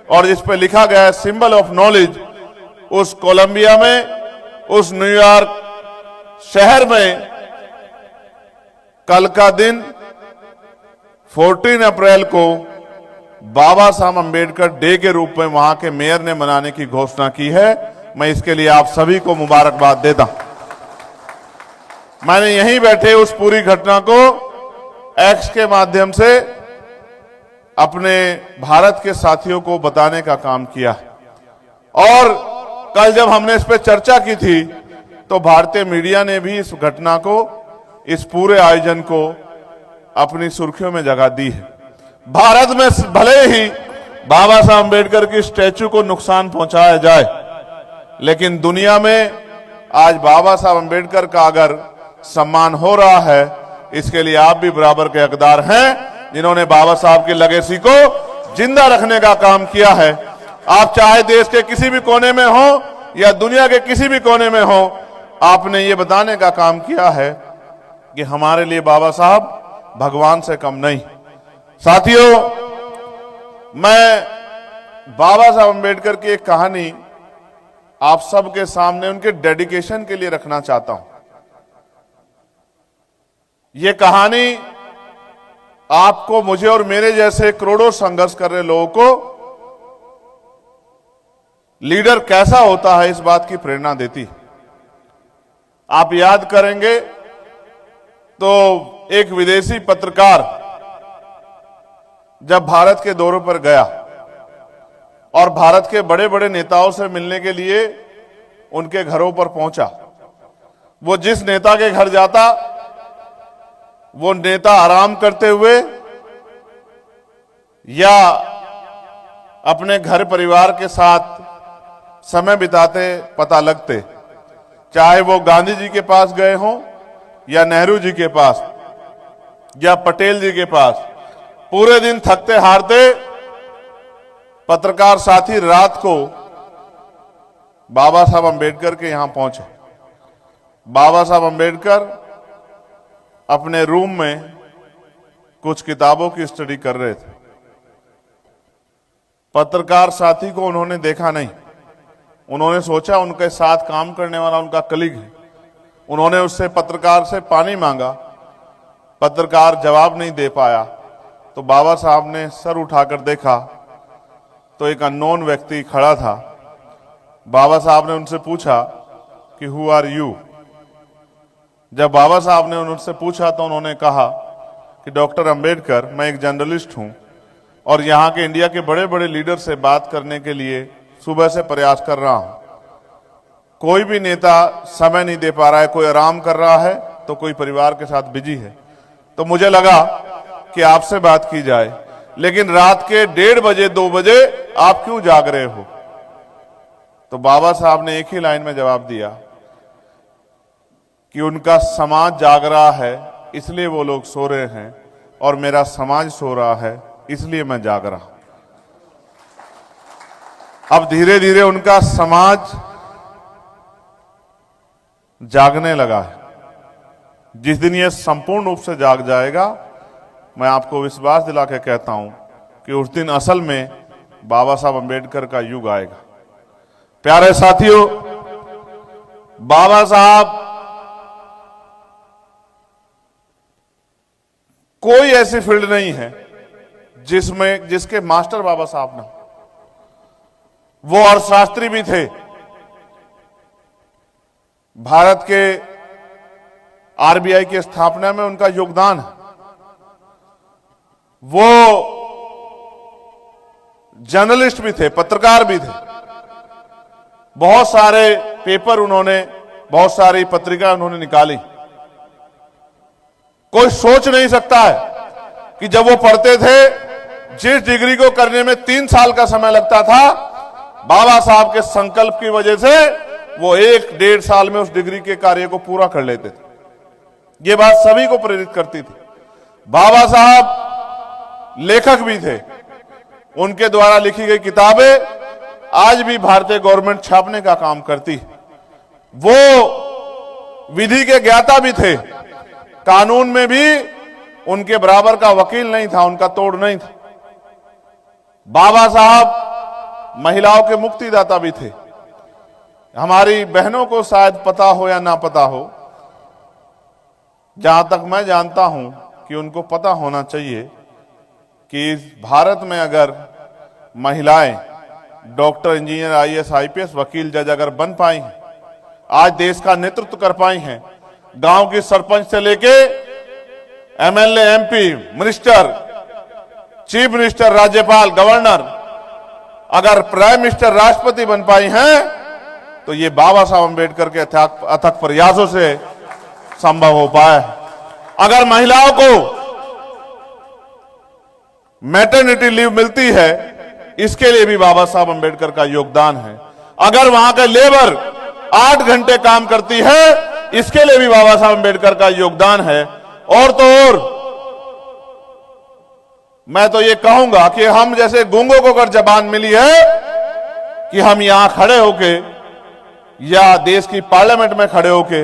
और जिस पर लिखा गया है सिंबल ऑफ नॉलेज, उस कोलंबिया में, उस न्यूयॉर्क शहर में कल का दिन 14 अप्रैल को बाबा साहब अंबेडकर डे के रूप में वहां के मेयर ने मनाने की घोषणा की है। मैं इसके लिए आप सभी को मुबारकबाद देता हूं। मैंने यहीं बैठे उस पूरी घटना को एक्स के माध्यम से अपने भारत के साथियों को बताने का काम किया। और कल जब हमने इस पर चर्चा की थी तो भारतीय मीडिया ने भी इस घटना को, इस पूरे आयोजन को अपनी सुर्खियों में जगह दी है। भारत में भले ही बाबा साहब अंबेडकर की स्टैचू को नुकसान पहुंचाया जाए, लेकिन दुनिया में आज बाबा साहब अंबेडकर का अगर सम्मान हो रहा है, इसके लिए आप भी बराबर के हकदार हैं, जिन्होंने बाबा साहब की लेगेसी को जिंदा रखने का काम किया है। आप चाहे देश के किसी भी कोने में हो या दुनिया के किसी भी कोने में हो, आपने ये बताने का काम किया है कि हमारे लिए बाबा साहब भगवान से कम नहीं। साथियों, मैं बाबा साहब अम्बेडकर की एक कहानी आप सबके सामने उनके डेडिकेशन के लिए रखना चाहता हूं। यह कहानी आपको, मुझे और मेरे जैसे करोड़ों संघर्ष कर रहे लोगों को लीडर कैसा होता है इस बात की प्रेरणा देती है। आप याद करेंगे तो एक विदेशी पत्रकार जब भारत के दौरे पर गया और भारत के बड़े बड़े नेताओं से मिलने के लिए उनके घरों पर पहुंचा, वो जिस नेता के घर जाता वो नेता आराम करते हुए या अपने घर परिवार के साथ समय बिताते पता लगते। चाहे वो गांधी जी के पास गए हों या नेहरू जी के पास या पटेल जी के पास, पूरे दिन थकते हारते पत्रकार साथी रात को बाबा साहब अम्बेडकर के यहां पहुंचे। बाबा साहब अम्बेडकर अपने रूम में कुछ किताबों की स्टडी कर रहे थे। पत्रकार साथी को उन्होंने देखा नहीं। उन्होंने सोचा उनके साथ काम करने वाला उनका कलीग है। उन्होंने उससे, पत्रकार से पानी मांगा। पत्रकार जवाब नहीं दे पाया तो बाबा साहब ने सर उठाकर देखा तो एक अननोन व्यक्ति खड़ा था। बाबा साहब ने उनसे पूछा कि हु आर यू। जब बाबा साहब ने उनसे पूछा तो उन्होंने कहा कि डॉक्टर अंबेडकर, मैं एक जर्नलिस्ट हूं और यहां के इंडिया के बड़े बड़े लीडर से बात करने के लिए सुबह से प्रयास कर रहा हूं। कोई भी नेता समय नहीं दे पा रहा है, कोई आराम कर रहा है तो कोई परिवार के साथ बिजी है, तो मुझे लगा कि आपसे बात की जाए। लेकिन रात के 1:30 बजे 2 बजे आप क्यों जाग रहे हो? तो बाबा साहब ने एक ही लाइन में जवाब दिया कि उनका समाज जाग रहा है इसलिए वो लोग सो रहे हैं और मेरा समाज सो रहा है इसलिए मैं जाग रहा हूं। अब धीरे धीरे उनका समाज जागने लगा है। जिस दिन ये संपूर्ण रूप से जाग जाएगा, मैं आपको विश्वास दिला के कहता हूं कि उस दिन असल में बाबा साहब अम्बेडकर का युग आएगा। प्यारे साथियों, बाबा साहब कोई ऐसी फील्ड नहीं है जिसके मास्टर बाबा साहब ना। वो अर्थशास्त्री भी थे। भारत के आरबीआई की स्थापना में उनका योगदान है। वो जर्नलिस्ट भी थे, पत्रकार भी थे। बहुत सारे पेपर उन्होंने, बहुत सारी पत्रिका उन्होंने निकाली। कोई सोच नहीं सकता है कि जब वो पढ़ते थे, जिस डिग्री को करने में 3 साल का समय लगता था, बाबा साहब के संकल्प की वजह से वो 1-1.5 साल में उस डिग्री के कार्य को पूरा कर लेते थे। ये बात सभी को प्रेरित करती थी। बाबा साहब लेखक भी थे। उनके द्वारा लिखी गई किताबें आज भी भारतीय गवर्नमेंट छापने का काम करती है। वो विधि के ज्ञाता भी थे। कानून में भी उनके बराबर का वकील नहीं था, उनका तोड़ नहीं था। बाबा साहब महिलाओं के मुक्तिदाता भी थे। हमारी बहनों को शायद पता हो या ना पता हो, जहां तक मैं जानता हूं कि उनको पता होना चाहिए कि इस भारत में अगर महिलाएं डॉक्टर, इंजीनियर, आईएएस, आईपीएस, वकील, जज अगर बन पाई हैं, आज देश का नेतृत्व कर पाई हैं, गांव की सरपंच से लेके MLA, MP, minister, chief minister, राज्यपाल, गवर्नर, अगर प्राइम मिनिस्टर, राष्ट्रपति बन पाई हैं, तो ये बाबा साहब अम्बेडकर के अथक प्रयासों से संभव हो पाया है। अगर महिलाओं को मैटरनिटी लीव मिलती है, इसके लिए भी बाबा साहब अम्बेडकर का योगदान है। अगर वहां का लेबर 8 घंटे काम करती है, इसके लिए भी बाबा साहब अम्बेडकर का योगदान है। और तो और मैं तो ये कहूंगा कि हम जैसे गूंगों को अगर जबान मिली है कि हम यहां खड़े होके या देश की पार्लियामेंट में खड़े होके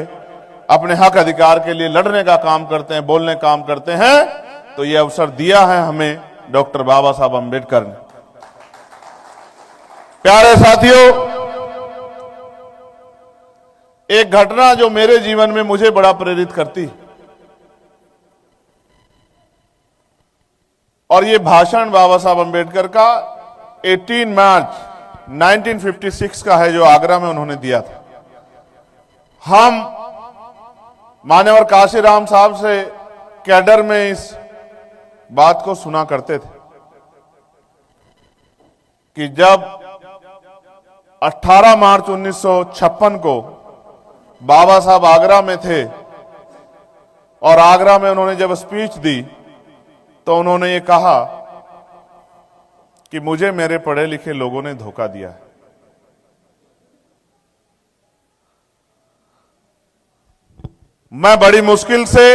अपने हक अधिकार के लिए लड़ने का काम करते हैं, बोलने का काम करते हैं, तो ये अवसर दिया है हमें डॉक्टर बाबा साहब अम्बेडकर ने। प्यारे साथियों, एक घटना जो मेरे जीवन में मुझे बड़ा प्रेरित करती, और ये भाषण बाबा साहब अम्बेडकर का 18 मार्च 1956 का है, जो आगरा में उन्होंने दिया था। हम मान्यवर काशीराम साहब से कैडर में इस बात को सुना करते थे कि जब 18 मार्च 1956 को बाबा साहब आगरा में थे और आगरा में उन्होंने जब स्पीच दी तो उन्होंने ये कहा कि मुझे मेरे पढ़े लिखे लोगों ने धोखा दिया है। मैं बड़ी मुश्किल से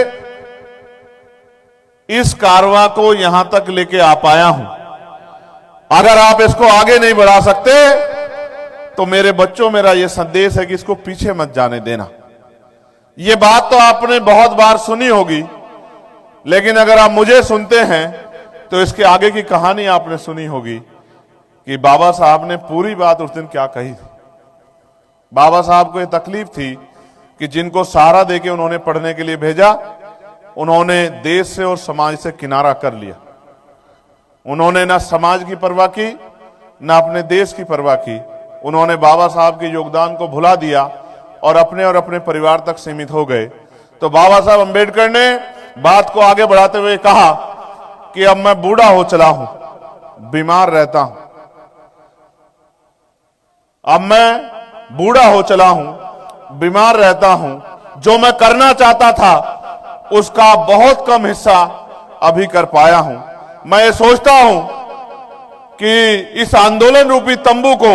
इस कारवां को यहां तक लेके आ पाया हूं। अगर आप इसको आगे नहीं बढ़ा सकते तो मेरे बच्चों, मेरा यह संदेश है कि इसको पीछे मत जाने देना। यह बात तो आपने बहुत बार सुनी होगी, लेकिन अगर आप मुझे सुनते हैं तो इसके आगे की कहानी आपने सुनी होगी कि बाबा साहब ने पूरी बात उस दिन क्या कही थी। बाबा साहब को यह तकलीफ थी कि जिनको सहारा देके उन्होंने पढ़ने के लिए भेजा, उन्होंने देश से और समाज से किनारा कर लिया। उन्होंने ना समाज की परवाह की, ना अपने देश की परवाह की। उन्होंने बाबा साहब के योगदान को भुला दिया और अपने परिवार तक सीमित हो गए। तो बाबा साहब अम्बेडकर ने बात को आगे बढ़ाते हुए कहा कि अब मैं बूढ़ा हो चला हूं, बीमार रहता हूं। अब मैं बूढ़ा हो चला हूं, बीमार रहता हूं। जो मैं करना चाहता था उसका बहुत कम हिस्सा अभी कर पाया हूं। मैं ये सोचता हूं कि इस आंदोलन रूपी तंबू को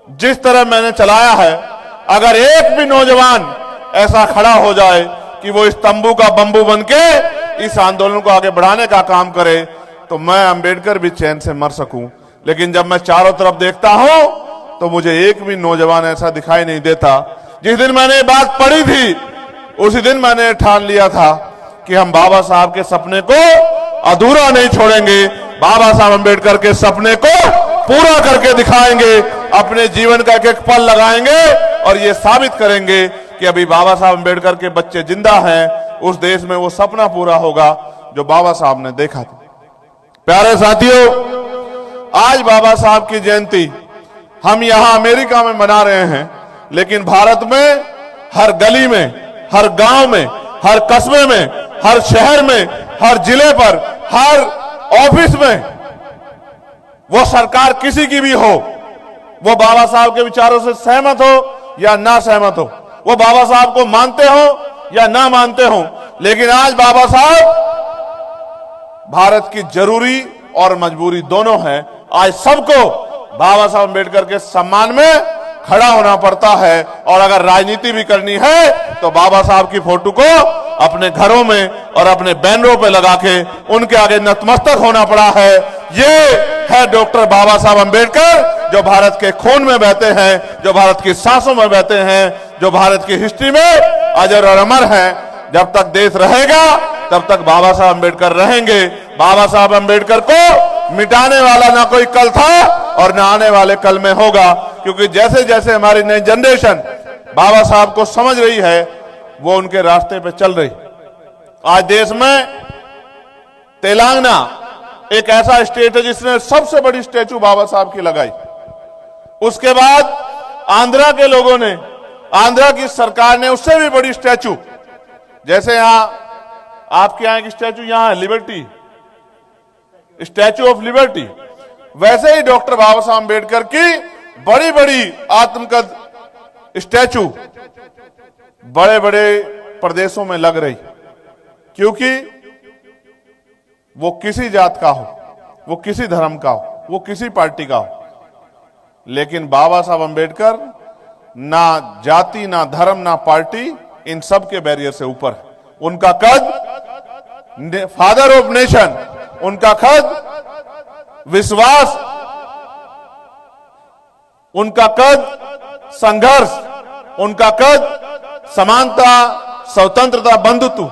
जिस तरह मैंने चलाया है, अगर एक भी नौजवान ऐसा खड़ा हो जाए कि वो इस तंबू का बंबू बनके इस आंदोलन को आगे बढ़ाने का काम करे, तो मैं अम्बेडकर भी चैन से मर सकूं। लेकिन जब मैं चारों तरफ देखता हूं तो मुझे एक भी नौजवान ऐसा दिखाई नहीं देता। जिस दिन मैंने ये बात पढ़ी थी उसी दिन मैंने ठान लिया था कि हम बाबा साहब के सपने को अधूरा नहीं छोड़ेंगे। बाबा साहब अम्बेडकर के सपने को पूरा करके दिखाएंगे, अपने जीवन का एक एक पल लगाएंगे और ये साबित करेंगे कि अभी बाबा साहब अम्बेडकर के बच्चे जिंदा हैं। उस देश में वो सपना पूरा होगा जो बाबा साहब ने देखा था। प्यारे साथियों, आज बाबा साहब की जयंती हम यहां अमेरिका में मना रहे हैं, लेकिन भारत में हर गली में, हर गांव में, हर कस्बे में, हर शहर में, हर जिले पर, हर ऑफिस में, वो सरकार किसी की भी हो, वो बाबा साहब के विचारों से सहमत हो या ना सहमत हो, वो बाबा साहब को मानते हो या ना मानते हो, लेकिन आज बाबा साहब भारत की जरूरी और मजबूरी दोनों है। आज सबको बाबा साहब अम्बेडकर के सम्मान में खड़ा होना पड़ता है। और अगर राजनीति भी करनी है तो बाबा साहब की फोटो को अपने घरों में और अपने बैनरों पे लगा के उनके आगे नतमस्तक होना पड़ा है। ये है डॉक्टर बाबा साहब अम्बेडकर, जो भारत के खून में बहते हैं, जो भारत की सांसों में बहते हैं, जो भारत की हिस्ट्री में अजर और अमर है। जब तक देश रहेगा तब तक बाबा साहब अम्बेडकर रहेंगे। बाबा साहब अम्बेडकर को मिटाने वाला ना कोई कल था और ना आने वाले कल में होगा, क्योंकि जैसे जैसे हमारी नई जनरेशन बाबा साहब को समझ रही है वो उनके रास्ते पे चल रही। आज देश में तेलंगाना एक ऐसा स्टेट है जिसने सबसे बड़ी स्टैचू बाबा साहब की लगाई। उसके बाद आंध्रा के लोगों ने, आंध्रा की सरकार ने उससे भी बड़ी स्टैचू, जैसे यहां आपके यहां एक स्टैचू यहां है लिबर्टी, स्टैचू ऑफ लिबर्टी, वैसे ही डॉक्टर बाबा साहब अम्बेडकर की बड़ी बड़ी आत्मकद स्टैचू बड़े बड़े प्रदेशों में लग रही, क्योंकि वो किसी जात का हो, वो किसी धर्म का हो, वो किसी पार्टी का हो, लेकिन बाबा साहब अम्बेडकर ना जाति, ना धर्म, ना पार्टी, इन सब के बैरियर से ऊपर है। उनका कद फादर ऑफ नेशन, उनका कद विश्वास, उनका कद संघर्ष, उनका कद समानता, स्वतंत्रता, बंधुत्व,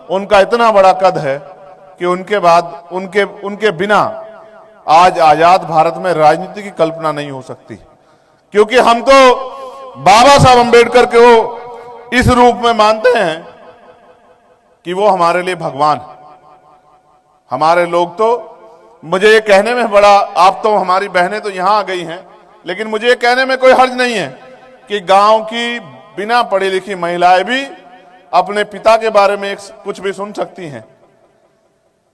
उनका इतना बड़ा कद है कि उनके बाद उनके बिना आज आजाद भारत में राजनीति की कल्पना नहीं हो सकती। क्योंकि हम तो बाबा साहब अंबेडकर को इस रूप में मानते हैं कि वो हमारे लिए भगवान। हमारे लोग तो, मुझे ये कहने में बड़ा, आप तो हमारी बहनें तो यहां आ गई हैं, लेकिन मुझे ये कहने में कोई हर्ज नहीं है कि गांव की बिना पढ़ी लिखी महिलाएं भी अपने पिता के बारे में कुछ भी सुन सकती हैं,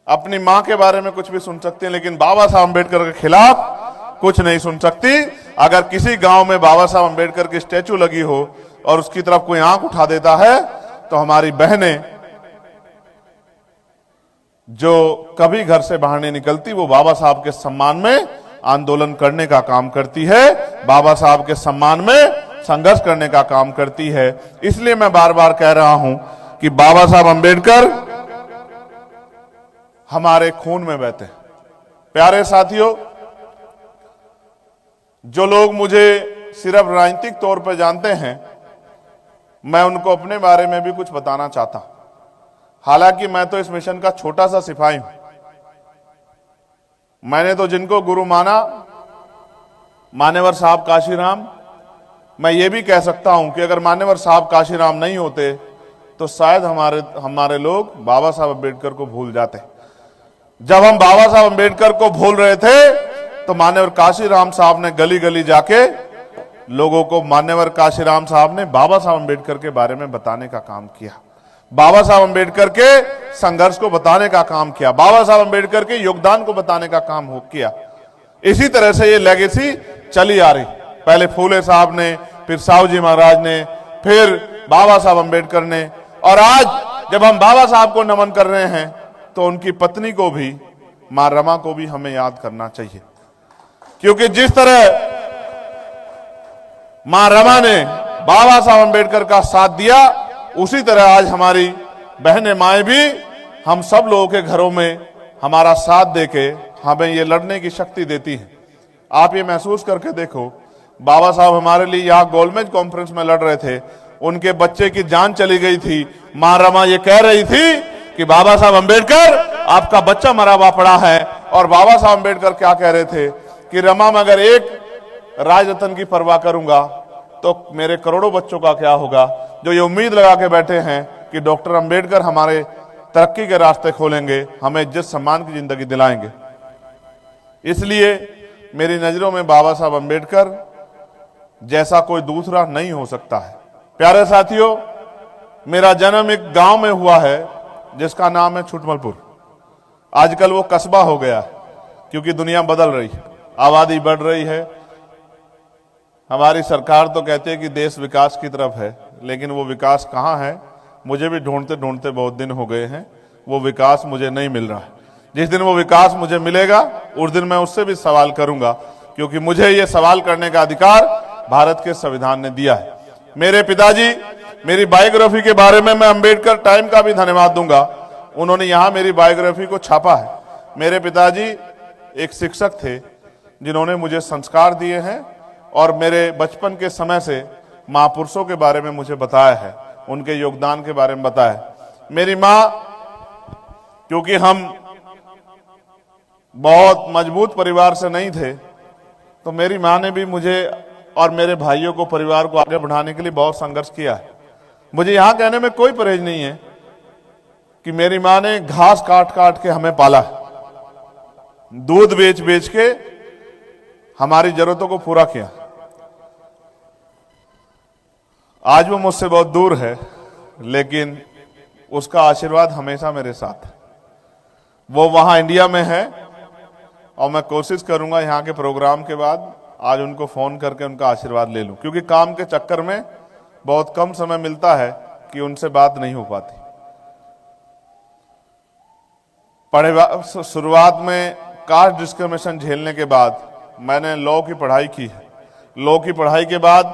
अपनी मां के बारे में कुछ भी सुन सकती हैं, लेकिन बाबा साहब अंबेडकर के खिलाफ कुछ नहीं सुन सकती। अगर किसी गांव में बाबा साहब अंबेडकर की स्टैचू लगी हो और उसकी तरफ कोई आंख उठा देता है, तो हमारी बहनें जो कभी घर से बाहर नहीं निकलती, वो बाबा साहब के सम्मान में आंदोलन करने का काम करती है, बाबा साहब के सम्मान में संघर्ष करने का काम करती है। इसलिए मैं बार बार कह रहा हूं कि बाबा साहब अंबेडकर हमारे खून में बहते हैं। प्यारे साथियों, जो लोग मुझे सिर्फ राजनीतिक तौर पर जानते हैं, मैं उनको अपने बारे में भी कुछ बताना चाहता हूं। हालांकि मैं तो इस मिशन का छोटा सा सिपाही हूं। मैंने तो जिनको गुरु माना, मान्यवर साहब काशीराम, मैं ये भी कह सकता हूं कि अगर मान्यवर साहब काशीराम नहीं होते तो शायद हमारे लोग बाबा साहब अंबेडकर को भूल जाते। जब हम बाबा साहब अंबेडकर को भूल रहे थे, तो मान्यवर काशीराम साहब ने गली गली जाके लोगों को, मान्यवर काशीराम साहब ने बाबा साहब अंबेडकर के बारे में बताने का काम किया, बाबा साहब अंबेडकर के संघर्ष को बताने का काम किया, बाबा साहब अंबेडकर के योगदान को बताने का काम किया। इसी तरह से ये लेगेसी चली आ रही। पहले फूले साहब ने, फिर साहू जी महाराज ने, फिर बाबा साहब अंबेडकर ने, और आज जब हम बाबा साहब को नमन कर रहे हैं तो उनकी पत्नी को भी, मां रमा को भी हमें याद करना चाहिए। क्योंकि जिस तरह मां रमा ने बाबा साहब अंबेडकर का साथ दिया, उसी तरह आज हमारी बहनें माएं भी हम सब लोगों के घरों में हमारा साथ देके हमें ये लड़ने की शक्ति देती हैं। आप ये महसूस करके देखो, बाबा साहब हमारे लिए यहाँ गोलमेज कॉन्फ्रेंस में लड़ रहे थे, उनके बच्चे की जान चली गई थी, मां रमा ये कह रही थी कि बाबा साहब अंबेडकर आपका बच्चा मरा हुआ पड़ा है, और बाबा साहब अंबेडकर क्या कह रहे थे कि रमा, मैं अगर एक राजरत्न की परवाह करूंगा तो मेरे करोड़ों बच्चों का क्या होगा, जो ये उम्मीद लगा के बैठे हैं कि डॉक्टर अंबेडकर हमारे तरक्की के रास्ते खोलेंगे, हमें इज्जत सम्मान की जिंदगी दिलाएंगे। इसलिए मेरी नजरों में बाबा साहब अंबेडकर जैसा कोई दूसरा नहीं हो सकता है। प्यारे साथियों, मेरा जन्म एक गांव में हुआ है जिसका नाम है छुटमलपुर। आजकल वो कस्बा हो गया है, क्योंकि दुनिया बदल रही है, आबादी बढ़ रही है। हमारी सरकार तो कहती है कि देश विकास की तरफ है, लेकिन वो विकास कहाँ है, मुझे भी ढूंढते ढूंढते बहुत दिन हो गए हैं, वो विकास मुझे नहीं मिल रहा है। जिस दिन वो विकास मुझे मिलेगा, उस दिन मैं उससे भी सवाल करूंगा, क्योंकि मुझे ये सवाल करने का अधिकार भारत के संविधान ने दिया है। मेरे पिताजी, मेरी बायोग्राफी के बारे में मैं अंबेडकर टाइम का भी धन्यवाद दूंगा, उन्होंने यहाँ मेरी बायोग्राफी को छापा है। मेरे पिताजी एक शिक्षक थे जिन्होंने मुझे संस्कार दिए हैं, और मेरे बचपन के समय से महापुरुषों के बारे में मुझे बताया है, उनके योगदान के बारे में बताया है। मेरी माँ, क्योंकि हम बहुत मजबूत परिवार से नहीं थे, तो मेरी माँ ने भी मुझे और मेरे भाइयों को, परिवार को आगे बढ़ाने के लिए बहुत संघर्ष किया है। मुझे यहां कहने में कोई परहेज नहीं है कि मेरी माँ ने घास काट काट के हमें पाला, दूध बेच बेच के हमारी जरूरतों को पूरा किया। आज वो मुझसे बहुत दूर है, लेकिन उसका आशीर्वाद हमेशा मेरे साथ है। वो वहां इंडिया में है, और मैं कोशिश करूंगा यहाँ के प्रोग्राम के बाद आज उनको फोन करके उनका आशीर्वाद ले लूं, क्योंकि काम के चक्कर में बहुत कम समय मिलता है कि उनसे बात नहीं हो पाती। शुरुआत में कास्ट डिस्क्रिमिनेशन झेलने के बाद मैंने लॉ की पढ़ाई की है। लॉ की पढ़ाई के बाद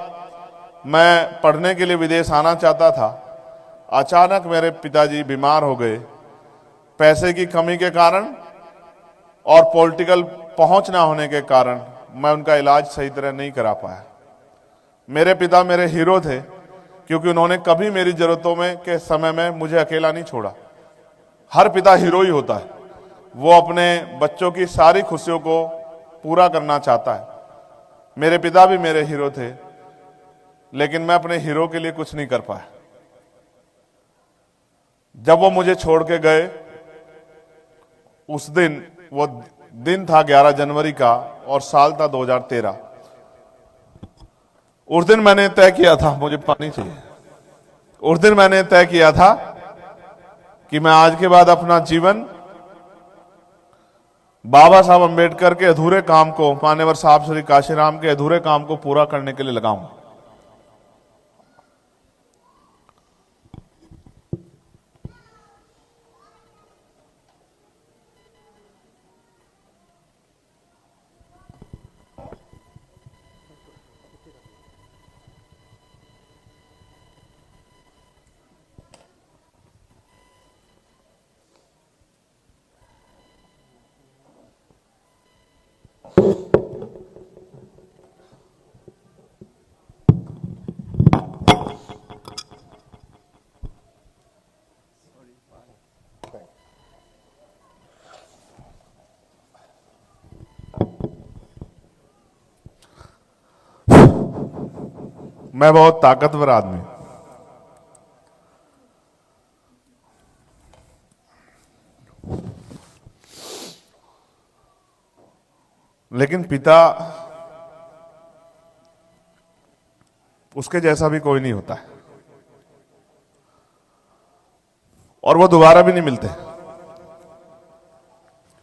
मैं पढ़ने के लिए विदेश आना चाहता था। अचानक मेरे पिताजी बीमार हो गए। पैसे की कमी के कारण और पॉलिटिकल पहुंच ना होने के कारण मैं उनका इलाज सही तरह नहीं करा पाया। मेरे पिता मेरे हीरो थे, क्योंकि उन्होंने कभी मेरी जरूरतों में के समय में मुझे अकेला नहीं छोड़ा। हर पिता हीरो ही होता है, वो अपने बच्चों की सारी खुशियों को पूरा करना चाहता है। मेरे पिता भी मेरे हीरो थे, लेकिन मैं अपने हीरो के लिए कुछ नहीं कर पाया। जब वो मुझे छोड़ के गए, उस दिन, वो दिन था 11 जनवरी का और साल था 2013। उस दिन मैंने तय किया था, मुझे पानी चाहिए। उस दिन मैंने तय किया था कि मैं आज के बाद अपना जीवन बाबा साहब अंबेडकर के अधूरे काम को, मान्यवर साहब श्री काशीराम के अधूरे काम को पूरा करने के लिए लगाऊंगा। मैं बहुत ताकतवर आदमी हूं, लेकिन पिता उसके जैसा भी कोई नहीं होता है, और वो दोबारा भी नहीं मिलते।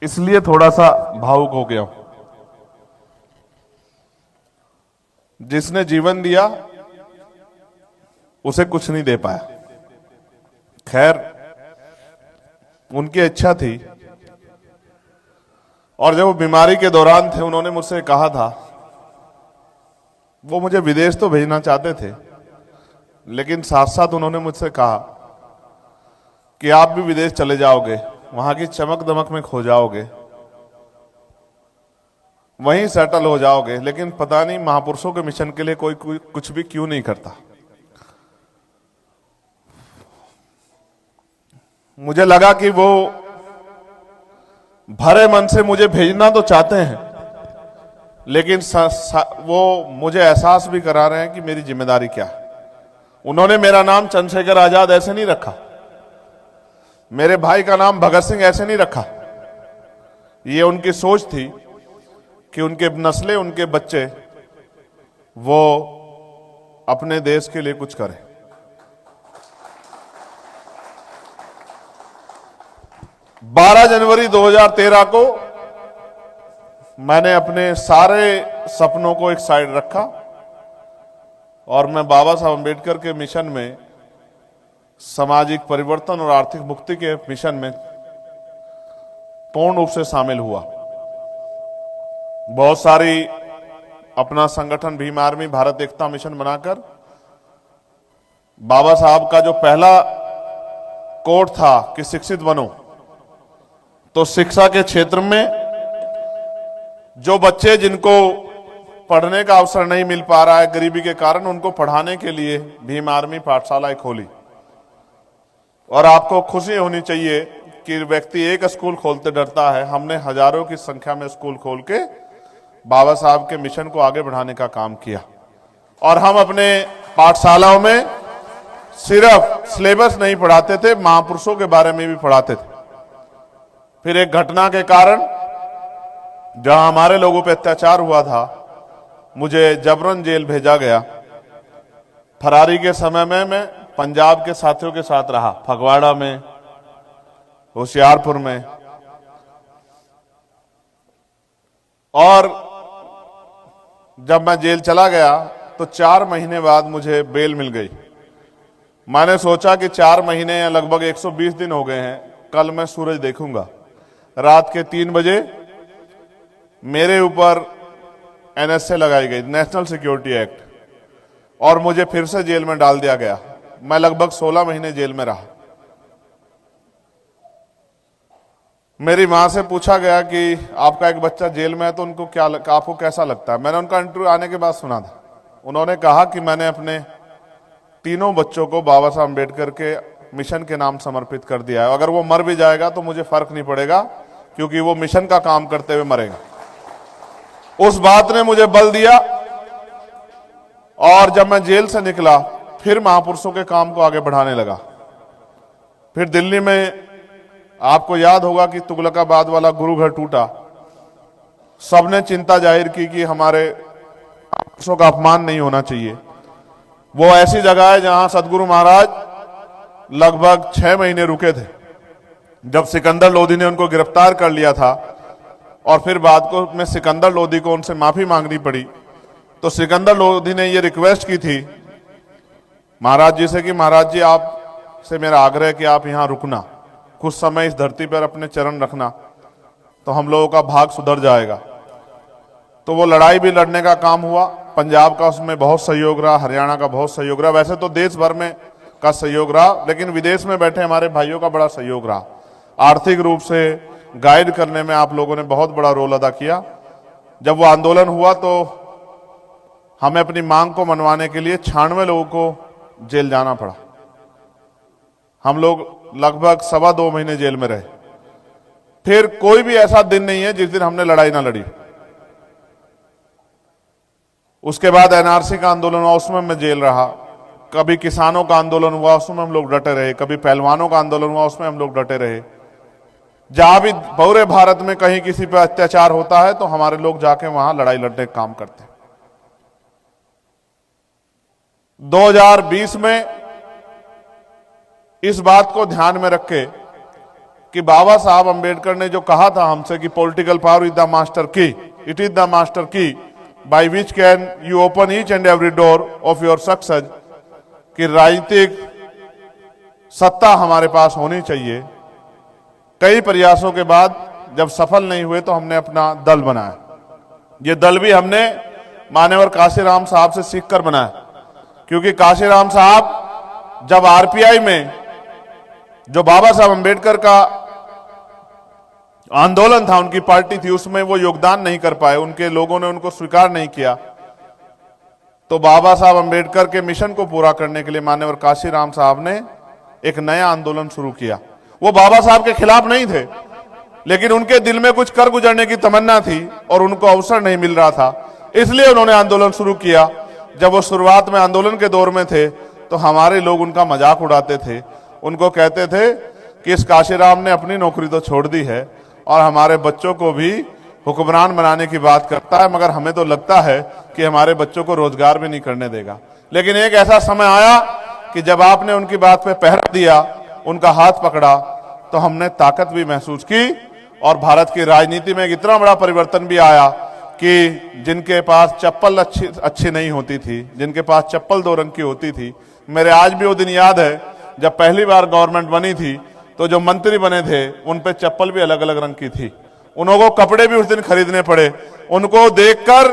इसलिए थोड़ा सा भावुक हो गया हूं। जिसने जीवन दिया उसे कुछ नहीं दे पाया। खैर, उनकी इच्छा थी, और जब वो बीमारी के दौरान थे, उन्होंने मुझसे कहा था, वो मुझे विदेश तो भेजना चाहते थे, लेकिन साथ साथ उन्होंने मुझसे कहा कि आप भी विदेश चले जाओगे, वहां की चमक दमक में खो जाओगे, वहीं सेटल हो जाओगे, लेकिन पता नहीं महापुरुषों के मिशन के लिए कोई कुछ भी क्यों नहीं करता। मुझे लगा कि वो भरे मन से मुझे भेजना तो चाहते हैं, लेकिन वो मुझे एहसास भी करा रहे हैं कि मेरी जिम्मेदारी क्या है। उन्होंने मेरा नाम चंद्रशेखर आजाद ऐसे नहीं रखा, मेरे भाई का नाम भगत सिंह ऐसे नहीं रखा। ये उनकी सोच थी कि उनके नस्लें, उनके बच्चे, वो अपने देश के लिए कुछ करें। बारह जनवरी 2013 को मैंने अपने सारे सपनों को एक साइड रखा और मैं बाबा साहब अम्बेडकर के मिशन में, सामाजिक परिवर्तन और आर्थिक मुक्ति के मिशन में पूर्ण रूप से शामिल हुआ। बहुत सारी अपना संगठन भीम आर्मी भारत एकता मिशन बनाकर, बाबा साहब का जो पहला कोट था कि शिक्षित बनो, तो शिक्षा के क्षेत्र में जो बच्चे जिनको पढ़ने का अवसर नहीं मिल पा रहा है गरीबी के कारण, उनको पढ़ाने के लिए भीम आर्मी पाठशालाएं खोली। और आपको खुशी होनी चाहिए कि व्यक्ति एक स्कूल खोलते डरता है, हमने हजारों की संख्या में स्कूल खोल के बाबा साहब के मिशन को आगे बढ़ाने का काम किया। और हम अपने पाठशालाओं में सिर्फ सिलेबस नहीं पढ़ाते थे, महापुरुषों के बारे में भी पढ़ाते थे। फिर एक घटना के कारण, जहां हमारे लोगों पे अत्याचार हुआ था, मुझे जबरन जेल भेजा गया। फरारी के समय में मैं पंजाब के साथियों के साथ रहा, फगवाड़ा में, होशियारपुर में, और जब मैं जेल चला गया तो 4 महीने बाद मुझे बेल मिल गई। मैंने सोचा कि 4 महीने या लगभग 120 दिन हो गए हैं, कल मैं सूरज देखूंगा। रात के 3 बजे मेरे ऊपर NSA लगाई गई, नेशनल सिक्योरिटी एक्ट, और मुझे फिर से जेल में डाल दिया गया। मैं लगभग 16 महीने जेल में रहा। मेरी मां से पूछा गया कि आपका एक बच्चा जेल में है तो उनको आपको कैसा लगता है। मैंने उनका इंटरव्यू आने के बाद सुना था। उन्होंने कहा कि मैंने अपने तीनों बच्चों को बाबा साहब अम्बेडकर के मिशन के नाम समर्पित कर दिया है। अगर वो मर भी जाएगा तो मुझे फर्क नहीं पड़ेगा, क्योंकि वो मिशन का काम करते हुए मरेगा। उस बात ने मुझे बल दिया। और जब मैं जेल से निकला फिर महापुरुषों के काम को आगे बढ़ाने लगा। फिर दिल्ली में आपको याद होगा कि तुगलकाबाद वाला गुरु घर टूटा। सबने चिंता जाहिर की कि हमारे महापुरुषों का अपमान नहीं होना चाहिए। वो ऐसी जगह है जहां सदगुरु महाराज लगभग 6 महीने रुके थे। जब सिकंदर लोधी ने उनको गिरफ्तार कर लिया था और फिर बाद में सिकंदर लोधी को उनसे माफी मांगनी पड़ी, तो सिकंदर लोधी ने ये रिक्वेस्ट की थी महाराज जी से कि महाराज जी आप से मेरा आग्रह है कि आप यहां रुकना, कुछ समय इस धरती पर अपने चरण रखना, तो हम लोगों का भाग सुधर जाएगा। तो वो लड़ाई भी लड़ने का काम हुआ। पंजाब का उसमें बहुत सहयोग रहा, हरियाणा का बहुत सहयोग रहा, वैसे तो देश भर में का सहयोग रहा, लेकिन विदेश में बैठे हमारे भाइयों का बड़ा सहयोग रहा। आर्थिक रूप से गाइड करने में आप लोगों ने बहुत बड़ा रोल अदा किया। जब वो आंदोलन हुआ तो हमें अपनी मांग को मनवाने के लिए 96 लोगों को जेल जाना पड़ा। हम लोग लगभग 2.25 महीने जेल में रहे। फिर कोई भी ऐसा दिन नहीं है जिस दिन हमने लड़ाई ना लड़ी। उसके बाद एनआरसी का आंदोलन हुआ, उसमें मैं जेल रहा। कभी किसानों का आंदोलन हुआ, उसमें हम लोग डटे रहे। कभी पहलवानों का आंदोलन हुआ, उसमें हम लोग डटे रहे। जहां भी पूरे भारत में कहीं किसी पर अत्याचार होता है तो हमारे लोग जाके वहां लड़ाई लड़ने का काम करते हैं। 2020 में इस बात को ध्यान में रखे कि बाबा साहब अंबेडकर ने जो कहा था हमसे कि political power is the master की, इट इज द मास्टर की by which can you open each and every door of your success, कि राजनीतिक सत्ता हमारे पास होनी चाहिए। कई प्रयासों के बाद जब सफल नहीं हुए तो हमने अपना दल बनाया। ये दल भी हमने मान्यवर काशीराम साहब से सीखकर बनाया, क्योंकि काशीराम साहब जब आरपीआई में जो बाबा साहब अंबेडकर का आंदोलन था, उनकी पार्टी थी, उसमें वो योगदान नहीं कर पाए, उनके लोगों ने उनको स्वीकार नहीं किया। तो बाबा साहब अंबेडकर के मिशन को पूरा करने के लिए मान्यवर काशीराम साहब ने एक नया आंदोलन शुरू किया। वो बाबा साहब के खिलाफ नहीं थे, लेकिन उनके दिल में कुछ कर गुजरने की तमन्ना थी और उनको अवसर नहीं मिल रहा था, इसलिए उन्होंने आंदोलन शुरू किया। जब वो शुरुआत में आंदोलन के दौर में थे तो हमारे लोग उनका मजाक उड़ाते थे। उनको कहते थे कि इस काशीराम ने अपनी नौकरी तो छोड़ दी है और हमारे बच्चों को भी हुक्मरान बनाने की बात करता है, मगर हमें तो लगता है कि हमारे बच्चों को रोजगार भी नहीं करने देगा। लेकिन एक ऐसा समय आया कि जब आपने उनकी बात पे पहरा दिया, उनका हाथ पकड़ा, तो हमने ताकत भी महसूस की और भारत की राजनीति में एक इतना बड़ा परिवर्तन भी आया कि जिनके पास चप्पल अच्छी नहीं होती थी, जिनके पास चप्पल 2 रंग की होती थी, मेरे आज भी वो दिन याद है जब पहली बार गवर्नमेंट बनी थी तो जो मंत्री बने थे उन पे चप्पल भी अलग अलग रंग की थी। उनको कपड़े भी उस दिन खरीदने पड़े। उनको देखकर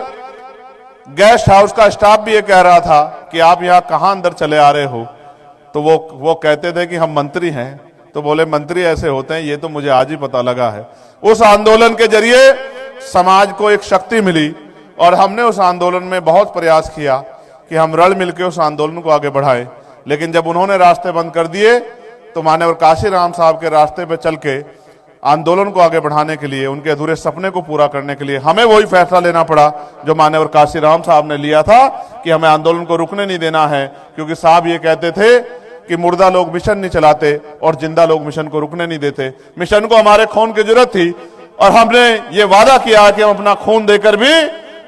गेस्ट हाउस का स्टाफ भी ये कह रहा था कि आप यहाँ कहाँ अंदर चले आ रहे हो। तो वो कहते थे कि हम मंत्री हैं। तो बोले मंत्री ऐसे होते हैं, ये तो मुझे आज ही पता लगा है। उस आंदोलन के जरिए समाज को एक शक्ति मिली और हमने उस आंदोलन में बहुत प्रयास किया कि हम रल मिलकर उस आंदोलन को आगे बढ़ाएं। लेकिन जब उन्होंने रास्ते बंद कर दिए तो मान्यवर काशीराम साहब के रास्ते पे चल के आंदोलन को आगे बढ़ाने के लिए, उनके अधूरे सपने को पूरा करने के लिए हमें वही फैसला लेना पड़ा जो मान्यवर काशीराम साहब ने लिया था कि हमें आंदोलन को रुकने नहीं देना है। क्योंकि साहब ये कहते थे कि मुर्दा लोग मिशन नहीं चलाते और जिंदा लोग मिशन को रुकने नहीं देते। मिशन को हमारे खून की जरूरत थी और हमने ये वादा किया कि हम अपना खून देकर भी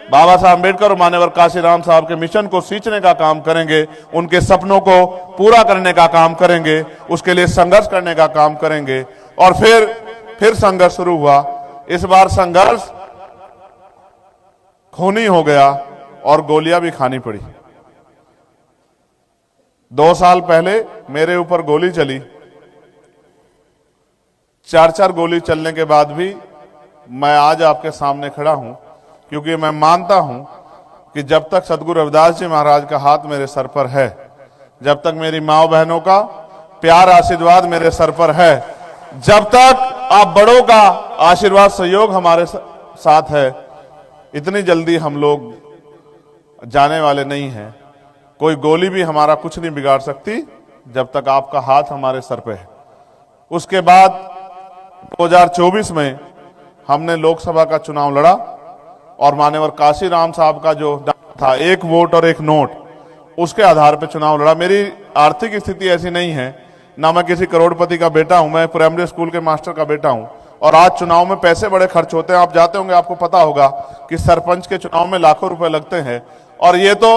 बाबा साहब अम्बेडकर और मान्यवर काशीराम साहब के मिशन को सींचने का काम करेंगे, उनके सपनों को पूरा करने का काम करेंगे, उसके लिए संघर्ष करने का काम करेंगे। और फिर संघर्ष शुरू हुआ। इस बार संघर्ष खूनी हो गया और गोलियां भी खानी पड़ी। 2 साल पहले मेरे ऊपर गोली चली। 4 गोली चलने के बाद भी मैं आज आपके सामने खड़ा हूं, क्योंकि मैं मानता हूं कि जब तक सदगुरु रविदास जी महाराज का हाथ मेरे सर पर है, जब तक मेरी माँ बहनों का प्यार आशीर्वाद मेरे सर पर है, जब तक आप बड़ों का आशीर्वाद सहयोग हमारे साथ है, इतनी जल्दी हम लोग जाने वाले नहीं हैं। कोई गोली भी हमारा कुछ नहीं बिगाड़ सकती जब तक आपका हाथ हमारे सर पे है। उसके बाद 2024 में हमने लोकसभा का चुनाव लड़ा और मान्यवर काशीराम साहब का जो था, एक वोट और एक नोट, उसके आधार पर चुनाव लड़ा। मेरी आर्थिक स्थिति ऐसी नहीं है, ना मैं किसी करोड़पति का बेटा हूं, मैं प्राइमरी स्कूल के मास्टर का बेटा हूं। और आज चुनाव में पैसे बड़े खर्च होते हैं, आप जाते होंगे, आपको पता होगा कि सरपंच के चुनाव में लाखों रुपए लगते हैं, और ये तो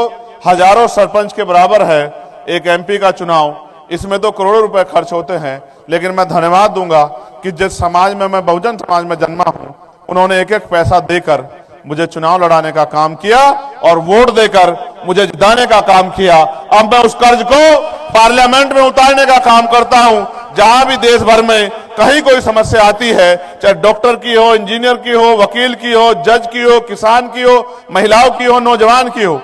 हजारों सरपंच के बराबर है एक एमपी का चुनाव, इसमें तो करोड़ों रुपए खर्च होते हैं। लेकिन मैं धन्यवाद दूंगा कि जिस समाज में मैं बहुजन समाज में जन्मा हूं, उन्होंने एक एक पैसा देकर मुझे चुनाव लड़ाने का काम किया और वोट देकर मुझे जिताने का काम किया। अब मैं उस कर्ज को पार्लियामेंट में उतारने का काम करता हूं। जहां भी देश भर में कहीं कोई समस्या आती है, चाहे डॉक्टर की हो, इंजीनियर की हो, वकील की हो, जज की हो, किसान की हो, महिलाओं की हो, नौजवान की हो,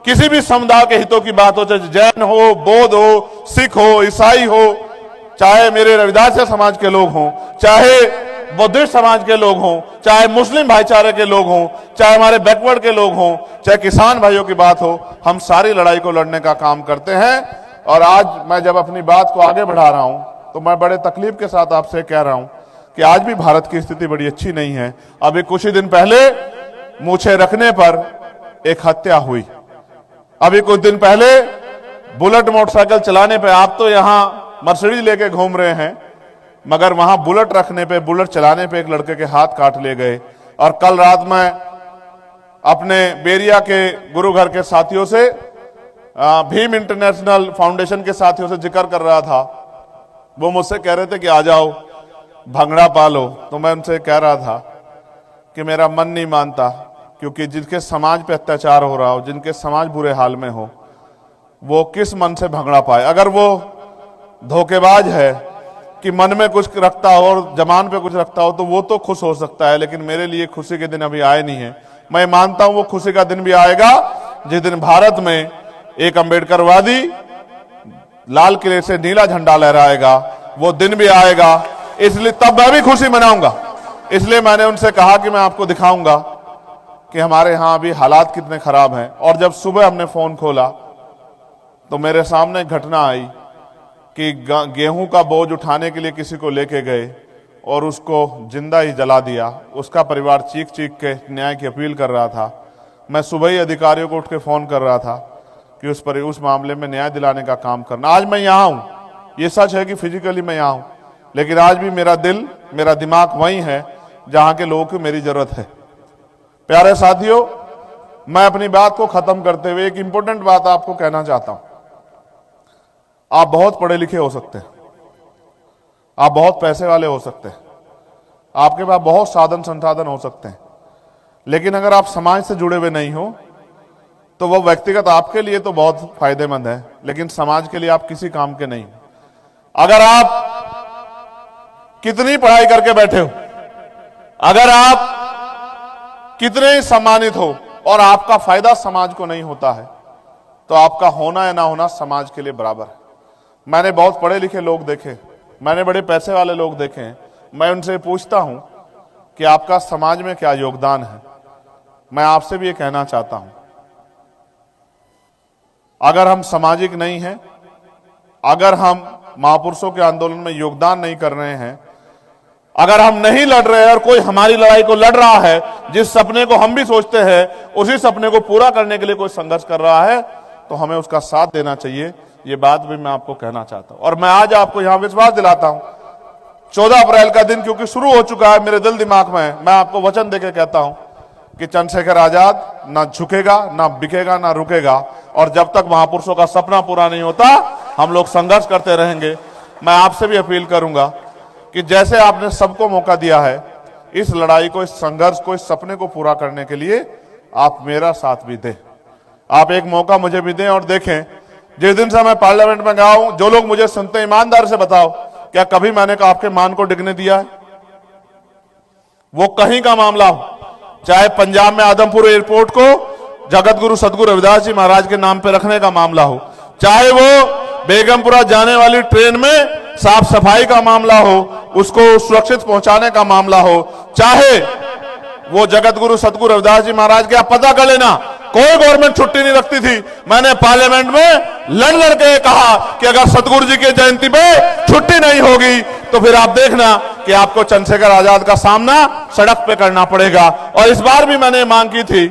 किसी भी समुदाय के हितों की बात हो, चाहे जैन हो, बौद्ध हो, सिख हो, ईसाई हो, चाहे मेरे रविदास समाज के लोग हों, चाहे बौद्धिस्ट समाज के लोग हों, चाहे मुस्लिम भाईचारे के लोग हों, चाहे हमारे बैकवर्ड के लोग हों, चाहे किसान भाइयों की बात हो, हम सारी लड़ाई को लड़ने का काम करते हैं। और आज मैं जब अपनी बात को आगे बढ़ा रहा हूं, तो मैं बड़े तकलीफ के साथ आपसे कह रहा हूं कि आज भी भारत की स्थिति बड़ी अच्छी नहीं है। अभी कुछ ही दिन पहले मूछें रखने पर एक हत्या हुई, अभी कुछ दिन पहले बुलेट मोटरसाइकिल चलाने पे, आप तो यहां मर्सिडीज लेके घूम रहे हैं, मगर वहां बुलेट रखने पे, बुलेट चलाने पे एक लड़के के हाथ काट लिए गए। और कल रात मैं अपने बेरिया के गुरु घर के साथियों से, भीम इंटरनेशनल फाउंडेशन के साथियों से जिक्र कर रहा था। वो मुझसे कह रहे थे कि आ जाओ भंगड़ा पालो, तो मैं उनसे कह रहा था कि मेरा मन नहीं मानता, क्योंकि जिनके समाज पे अत्याचार हो रहा हो, जिनके समाज बुरे हाल में हो, वो किस मन से भंगड़ा पाए। अगर वो धोखेबाज है कि मन में कुछ रखता हो और जबान पे कुछ रखता हो, तो वो तो खुश हो सकता है, लेकिन मेरे लिए खुशी के दिन अभी आए नहीं है। मैं मानता हूं वो खुशी का दिन भी आएगा जिस दिन भारत में एक अंबेडकरवादी लाल किले से नीला झंडा लहराएगा, वो दिन भी आएगा। इसलिए तब मैं भी खुशी मनाऊंगा। इसलिए मैंने उनसे कहा कि मैं आपको दिखाऊंगा कि हमारे यहां अभी हालात कितने खराब हैं। और जब सुबह हमने फोन खोला तो मेरे सामने एक घटना आई कि गेहूं का बोझ उठाने के लिए किसी को लेके गए और उसको जिंदा ही जला दिया। उसका परिवार चीख चीख के न्याय की अपील कर रहा था। मैं सुबह ही अधिकारियों को उठ के फोन कर रहा था कि उस मामले में न्याय दिलाने का काम करना। आज मैं यहाँ हूँ, ये सच है कि फिजिकली मैं यहाँ हूँ, लेकिन आज भी मेरा दिल, मेरा दिमाग वहीं है जहाँ के लोगों की मेरी जरूरत है। प्यारे साथियों, मैं अपनी बात को खत्म करते हुए एक इंपॉर्टेंट बात आपको कहना चाहता हूं। आप बहुत पढ़े लिखे हो सकते हैं, आप बहुत पैसे वाले हो सकते हैं, आपके पास बहुत साधन संसाधन हो सकते हैं, लेकिन अगर आप समाज से जुड़े हुए नहीं हो तो वो व्यक्तिगत आपके लिए तो बहुत फायदेमंद है, लेकिन समाज के लिए आप किसी काम के नहीं। अगर आप कितनी पढ़ाई करके बैठे हो, अगर आप कितने ही सम्मानित हो और आपका फायदा समाज को नहीं होता है, तो आपका होना या ना होना समाज के लिए बराबर है। मैंने बहुत पढ़े लिखे लोग देखे, मैंने बड़े पैसे वाले लोग देखे हैं। मैं उनसे पूछता हूं कि आपका समाज में क्या योगदान है। मैं आपसे भी ये कहना चाहता हूं, अगर हम सामाजिक नहीं हैं, अगर हम महापुरुषों के आंदोलन में योगदान नहीं कर रहे हैं, अगर हम नहीं लड़ रहे हैं और कोई हमारी लड़ाई को लड़ रहा है, जिस सपने को हम भी सोचते हैं उसी सपने को पूरा करने के लिए कोई संघर्ष कर रहा है, तो हमें उसका साथ देना चाहिए। ये बात भी मैं आपको कहना चाहता हूं। और मैं आज आपको यहां विश्वास दिलाता हूं, 14 अप्रैल का दिन क्योंकि शुरू हो चुका है, मेरे दिल दिमाग में, मैं आपको वचन देकर कहता हूं कि चंद्रशेखर आजाद ना झुकेगा, ना बिकेगा, ना रुकेगा। और जब तक महापुरुषों का सपना पूरा नहीं होता, हम लोग संघर्ष करते रहेंगे। मैं आपसे भी अपील करूंगा कि जैसे आपने सबको मौका दिया है, इस लड़ाई को, इस संघर्ष को, इस सपने को पूरा करने के लिए आप मेरा साथ भी दें। आप एक मौका मुझे भी दें और देखें, जिस दिन से मैं पार्लियामेंट में गया हूं, जो लोग मुझे सुनते हैं, ईमानदार से बताओ, क्या कभी मैंने आपके मान को डिगने दिया है? वो कहीं का मामला हो, चाहे पंजाब में आदमपुर एयरपोर्ट को जगत गुरु सदगुरु रविदास जी महाराज के नाम पे रखने का मामला हो, चाहे वो बेगमपुरा जाने वाली ट्रेन में साफ सफाई का मामला हो, उसको सुरक्षित पहुंचाने का मामला हो, चाहे वो जगत गुरु सदगुरु रविदास जी महाराज के, आप पता कर लेना कोई गवर्नमेंट छुट्टी नहीं रखती थी। मैंने पार्लियामेंट में लड़ के कहा कि अगर सदगुरु जी की जयंती पे छुट्टी नहीं होगी तो फिर आप देखना कि आपको चंद्रशेखर आजाद का सामना सड़क पे करना पड़ेगा। और इस बार भी मैंने मांग की थी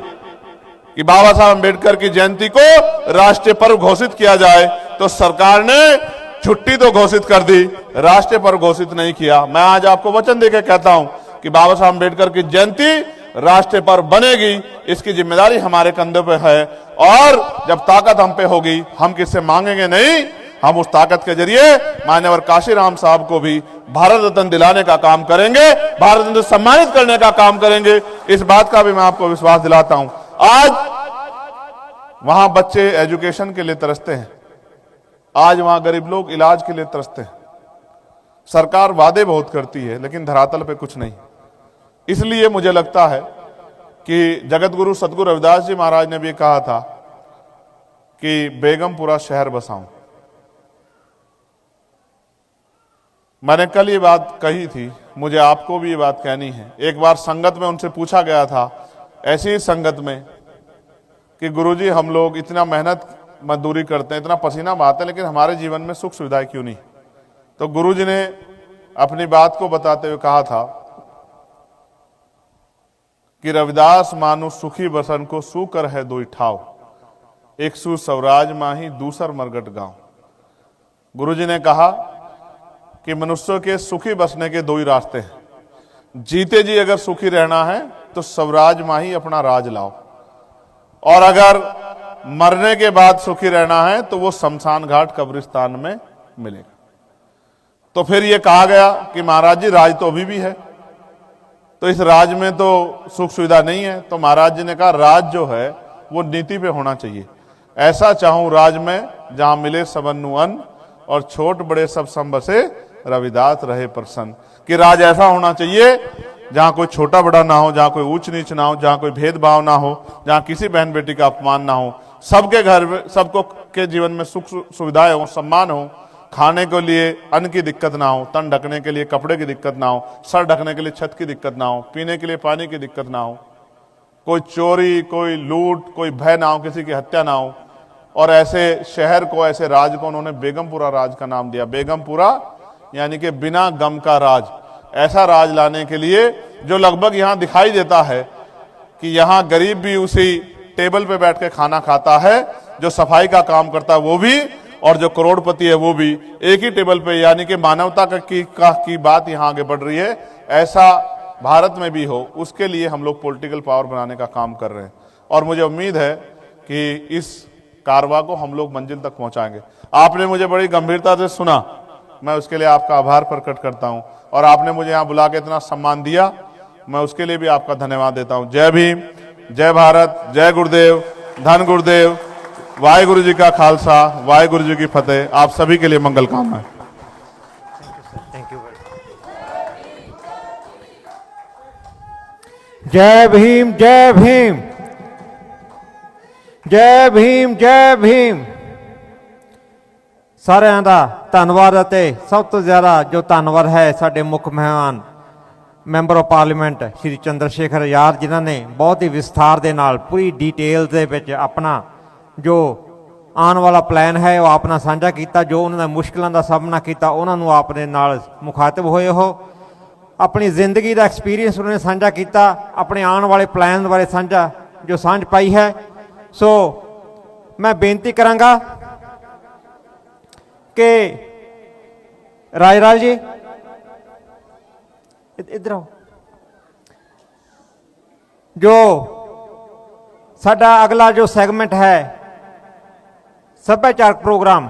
कि बाबा साहब अंबेडकर की जयंती को राष्ट्रीय पर्व घोषित किया जाए, तो सरकार ने छुट्टी तो घोषित कर दी, राष्ट्रीय पर्व घोषित नहीं किया। मैं आज आपको वचन देकर कहता हूं कि बाबा साहब अंबेडकर की जयंती राष्ट्रीय पर्व बनेगी, इसकी जिम्मेदारी हमारे कंधों पे है। और जब ताकत हम पे होगी, हम किससे मांगेंगे नहीं, हम उस ताकत के जरिए मान्यवर काशीराम साहब को भी भारत रत्न दिलाने का काम करेंगे, भारत रत्न सम्मानित करने का काम करेंगे। इस बात का भी मैं आपको विश्वास दिलाता हूं। आज वहां बच्चे एजुकेशन के लिए तरसते हैं, आज वहां गरीब लोग इलाज के लिए तरसते हैं। सरकार वादे बहुत करती है लेकिन धरातल पे कुछ नहीं। इसलिए मुझे लगता है कि जगत गुरु सदगुरु रविदास जी महाराज ने भी कहा था कि बेगमपुरा शहर बसाऊं। मैंने कल ये बात कही थी, मुझे आपको भी ये बात कहनी है। एक बार संगत में उनसे पूछा गया था, ऐसी ही संगत में, कि गुरुजी हम लोग इतना मेहनत मजदूरी करते हैं, इतना पसीना बहाते हैं, लेकिन हमारे जीवन में सुख सुविधाएं क्यों नहीं। तो गुरुजी ने अपनी बात को बताते हुए कहा था कि रविदास मानु सुखी बसन को सूकर है दो ठाव, एक सु स्वराज माही दूसर मरगट गांव। गुरुजी ने कहा कि मनुष्य के सुखी बसने के दो ही रास्ते हैं, जीते जी अगर सुखी रहना है तो स्वराज माही अपना राज लाओ, और अगर मरने के बाद सुखी रहना है तो वो शमशान घाट कब्रिस्तान में मिलेगा। तो फिर ये कहा गया कि महाराज जी राज तो अभी भी है, तो इस राज में तो सुख सुविधा नहीं है। तो महाराज जी ने कहा राज जो है वो नीति पे होना चाहिए। ऐसा चाहूं राज में जहां मिले सबन्नु अन्न, और छोट बड़े सब सम बसे रविदास रहे प्रसन्न। कि राज ऐसा होना चाहिए जहां कोई छोटा बड़ा ना हो, जहां कोई ऊंच नीच ना हो, जहां कोई भेदभाव ना हो, जहां किसी बहन बेटी का अपमान ना हो, सबके घर में सबको के जीवन में सुख सुविधाएं हो, सम्मान हो, खाने के लिए अन्न की दिक्कत ना हो, तन ढकने के लिए कपड़े की दिक्कत ना हो, सर ढकने के लिए छत की दिक्कत ना हो, पीने के लिए पानी की दिक्कत ना हो, कोई चोरी, कोई लूट, कोई भय ना हो, किसी की हत्या ना हो। और ऐसे शहर को, ऐसे राज को उन्होंने बेगमपुरा राज का नाम दिया। बेगमपुरा यानी कि बिना गम का राज। ऐसा राज लाने के लिए जो लगभग यहां दिखाई देता है कि यहां गरीब भी उसी टेबल पे बैठ के खाना खाता है, जो सफाई का काम करता है वो भी, और जो करोड़पति है वो भी एक ही टेबल पे, यानी कि मानवता की बात यहां आगे बढ़ रही है। ऐसा भारत में भी हो, उसके लिए हम लोग पॉलिटिकल पावर बनाने का काम कर रहे हैं। और मुझे उम्मीद है कि इस कारवा को हम लोग मंजिल तक पहुंचाएंगे। आपने मुझे बड़ी गंभीरता से सुना, मैं उसके लिए आपका आभार प्रकट करता हूं। और आपने मुझे यहां बुला के इतना सम्मान दिया, मैं उसके लिए भी आपका धन्यवाद देता हूं। जय भीम, जय भारत, जय गुरुदेव, धन गुरुदेव, वाहिगुरु जी का खालसा, वाहिगुरु जी की फतेह। आप सभी के लिए मंगल कामना है। Thank you. जय भीम, जय भीम, जय भीम, जय भीम। ਸਾਰਿਆਂ ਦਾ ਧੰਨਵਾਦ। ਅਤੇ ਸਭ ਤੋਂ ਜ਼ਿਆਦਾ ਜੋ ਧੰਨਵਾਦ ਹੈ ਸਾਡੇ ਮੁੱਖ ਮਹਿਮਾਨ ਮੈਂਬਰ ਆਫ ਪਾਰਲੀਮੈਂਟ ਸ਼੍ਰੀ ਚੰਦਰਸ਼ੇਖਰ ਆਜ਼ਾਦ, ਜਿਨ੍ਹਾਂ ਨੇ ਬਹੁਤ ਹੀ ਵਿਸਥਾਰ ਦੇ ਨਾਲ ਪੂਰੀ ਡਿਟੇਲ ਦੇ ਵਿੱਚ ਆਪਣਾ ਜੋ ਆਉਣ ਵਾਲਾ ਪਲਾਨ ਹੈ ਉਹ ਆਪਣਾ ਸਾਂਝਾ ਕੀਤਾ। ਜੋ ਉਹਨਾਂ ਦਾ ਮੁਸ਼ਕਿਲਾਂ ਦਾ ਸਾਹਮਣਾ ਕੀਤਾ, ਉਹਨਾਂ ਨੂੰ ਆਪਣੇ ਨਾਲ ਮੁਖਾਤਿਬ ਹੋਏ। ਉਹ ਆਪਣੀ ਜ਼ਿੰਦਗੀ ਦਾ ਐਕਸਪੀਰੀਅੰਸ ਉਹਨਾਂ ਨੇ ਸਾਂਝਾ ਕੀਤਾ, ਆਪਣੇ ਆਉਣ ਵਾਲੇ ਪਲਾਨ ਬਾਰੇ ਸਾਂਝਾ ਜੋ ਸਾਂਝ ਪਾਈ ਹੈ। ਸੋ ਮੈਂ ਬੇਨਤੀ ਕਰਾਂਗਾ कि राजलाल जी इधर आओ। जो साडा अगला जो सैगमेंट है सभ्याचारक प्रोग्राम,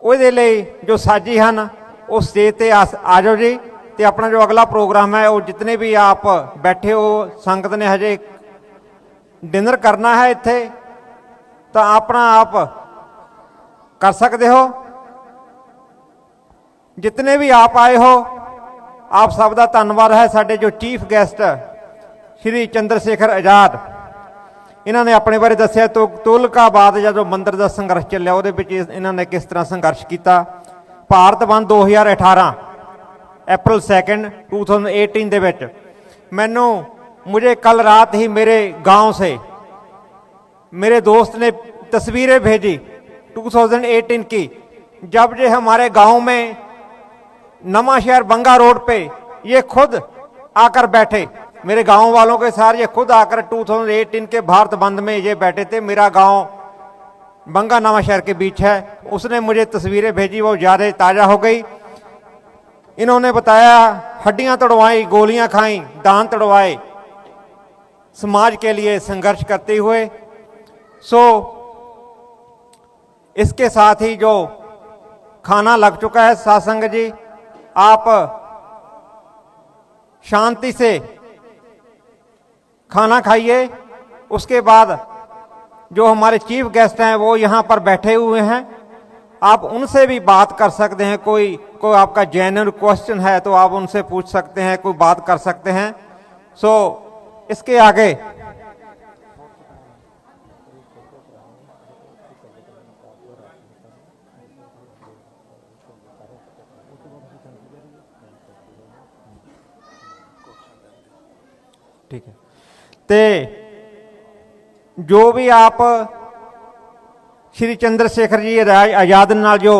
ਉਹਦੇ ਲਈ जो साजी हैं वो स्टेज ते आ जाओ जी। तो अपना जो अगला प्रोग्राम है वो जितने भी आप बैठे हो, संगत ने हजे डिनर करना है इत्थे, तो अपना आप कर सकते हो। जितने भी आप आए हो, आप सब का धन्यवाद है। साडे जो चीफ गेस्ट श्री चंद्रशेखर आजाद, ਇਹਨਾਂ ਨੇ ਆਪਣੇ ਬਾਰੇ ਦੱਸਿਆ। ਤੁਗਲਕਾਬਾਦ ਜਦੋਂ ਮੰਦਰ ਦਾ ਸੰਘਰਸ਼ ਚੱਲਿਆ ਉਹਦੇ ਵਿੱਚ ਇਹਨਾਂ ਨੇ ਕਿਸ ਤਰ੍ਹਾਂ ਸੰਘਰਸ਼ ਕੀਤਾ। ਭਾਰਤ ਬੰਦ 2018 अप्रैल 2 2018 ਦੇ ਵਿੱਚ ਮੈਨੂੰ मुझे कल रात ही मेरे गांव से मेरे दोस्त ने तस्वीरें भेजी 2018 की, जब जो हमारे गांव में नवा शहर बंगा रोड पे ये खुद आकर बैठे, मेरे गांव वालों के साथ ये खुद आकर 2018 के भारत बंद में ये बैठे थे। मेरा गांव बंगा नवा शहर के बीच है। उसने मुझे तस्वीरें भेजी, वो ज़्यादा ताज़ा हो गई। इन्होंने बताया हड्डियां तोड़वाई, गोलियां खाई, दांत तोड़वाए, समाज के लिए संघर्ष करते हुए। सो इसके साथ ही जो खाना लग चुका है सत्संग जी, आप शांति से खाना खाइए। उसके बाद जो हमारे चीफ गेस्ट हैं वो यहाँ पर बैठे हुए हैं, आप उनसे भी बात कर सकते हैं। कोई आपका जेन्युइन क्वेश्चन है तो आप उनसे पूछ सकते हैं, कोई बात कर सकते हैं। सो इसके आगे ठीक है ते जो भी आप श्री चंद्रशेखर जी आजाद नाल जो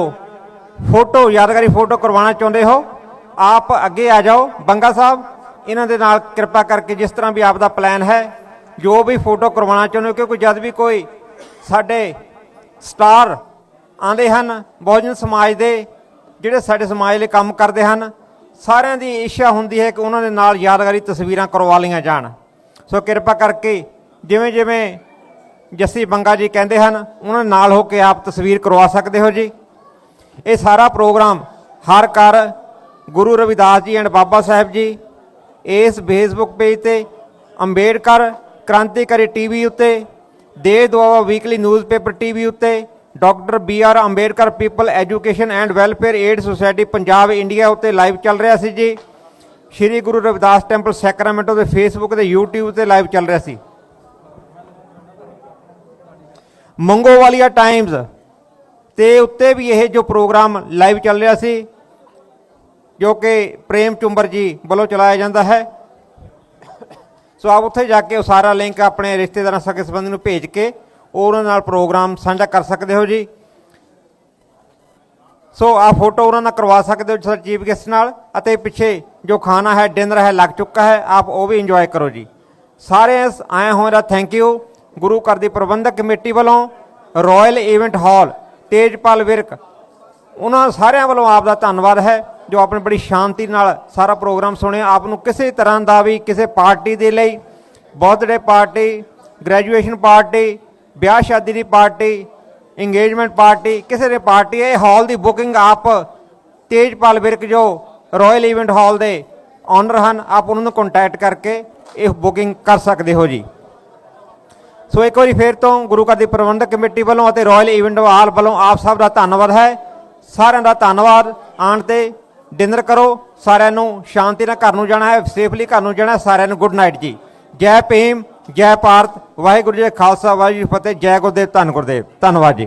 फोटो यादगारी फोटो करवाना चाहते हो, आप अगे आ जाओ। बंगा साहब इन्हां दे नाल कृपा करके जिस तरह भी आपका प्लान है, जो भी फोटो करवाना चाहते हो, क्योंकि जब भी कोई साडे स्टार आंदे हन बहुजन समाज दे जिहड़े साडे समाज लई काम करदे हन, सारिਆਂ ਦੀ ਇੱਛਾ ਹੁੰਦੀ है कि ਉਹਨਾਂ ਦੇ ਨਾਲ यादगारी तस्वीरां करवा ਲਈਆਂ ਜਾਣ। सो कृपा करके जिवें जिवें जस्सी बंगा जी कहते हैं उन्होंने नाल हो के आप तस्वीर करवा सकते हो जी। ये सारा प्रोग्राम हर घर गुरु रविदास जी एंड बाबा साहब जी इस फेसबुक पेज ते, अंबेडकर क्रांतिकारी टीवी उत्ते, Desh Doaba weekly newspaper TV उत्ते, doctor BR Ambedkar people education and welfare aid society Punjab India उत्ते लाइव चल रहा सी जी। श्री गुरु रविदास टैंपल सैक्रामेंटो के फेसबुक ते यूट्यूब ते लाइव चल रहा सी। मंगोवालिया टाइम्स ते उत्ते भी यह जो प्रोग्राम लाइव चल रहा सी, जो कि प्रेम चुंबर जी वालों चलाया जाता है। सो आप उत्थे जाके सारा लिंक अपने रिश्तेदार सगे संबंधी नूं भेज के और उन्हां नाल प्रोग्राम साझा कर सकते हो जी। सो आप फोटो उन्हां नाल करवा सकते हो सर चीफ गेस्ट नाल। अते पिछे जो खाना है डिनर है लग चुका है, आप वो भी इंजॉय करो जी। सारे आए होए दा थैंक यू। गुरु घर की प्रबंधक कमेटी वालों, royal event hall, Tejpal Virk, उन्होंने सारिਆਂ वालों आप दा धन्यवाद है जो आपने बड़ी शांति नाल सारा प्रोग्राम सुने। आपनूं किसी तरह का भी किसी पार्टी के लिए, बर्थडे पार्टी, ग्रैजुएशन पार्टी, ब्याह शादी की पार्टी, इंगेजमेंट पार्टी, किसी ने पार्टी है, हॉल की बुकिंग आप तेजपाल विरक जो रॉयल इवेंट हॉल के ऑनर हैं, आप उन्होंने कॉन्टैक्ट करके ये बुकिंग कर सकते हो जी। सो एक बार फिर तो गुरु घर की प्रबंधक कमेटी वालों और रॉयल इवेंट हॉल वालों आप सब का धन्यवाद है। सारिਆਂ का धन्यवाद। आण ते डिनर करो, सारिਆਂ ਨੂੰ शांति ਨਾਲ घर ਨੂੰ जाना है, सेफली घर ਨੂੰ जाना है। सारिਆਂ ਨੂੰ गुड नाइट जी। जय भीम, जय भारत, वाहिगुरू जी का खालसा, वाहिगुरू जी की फतेह। जय गुरुदेव, धन गुरुदेव, धन्यवाद जी।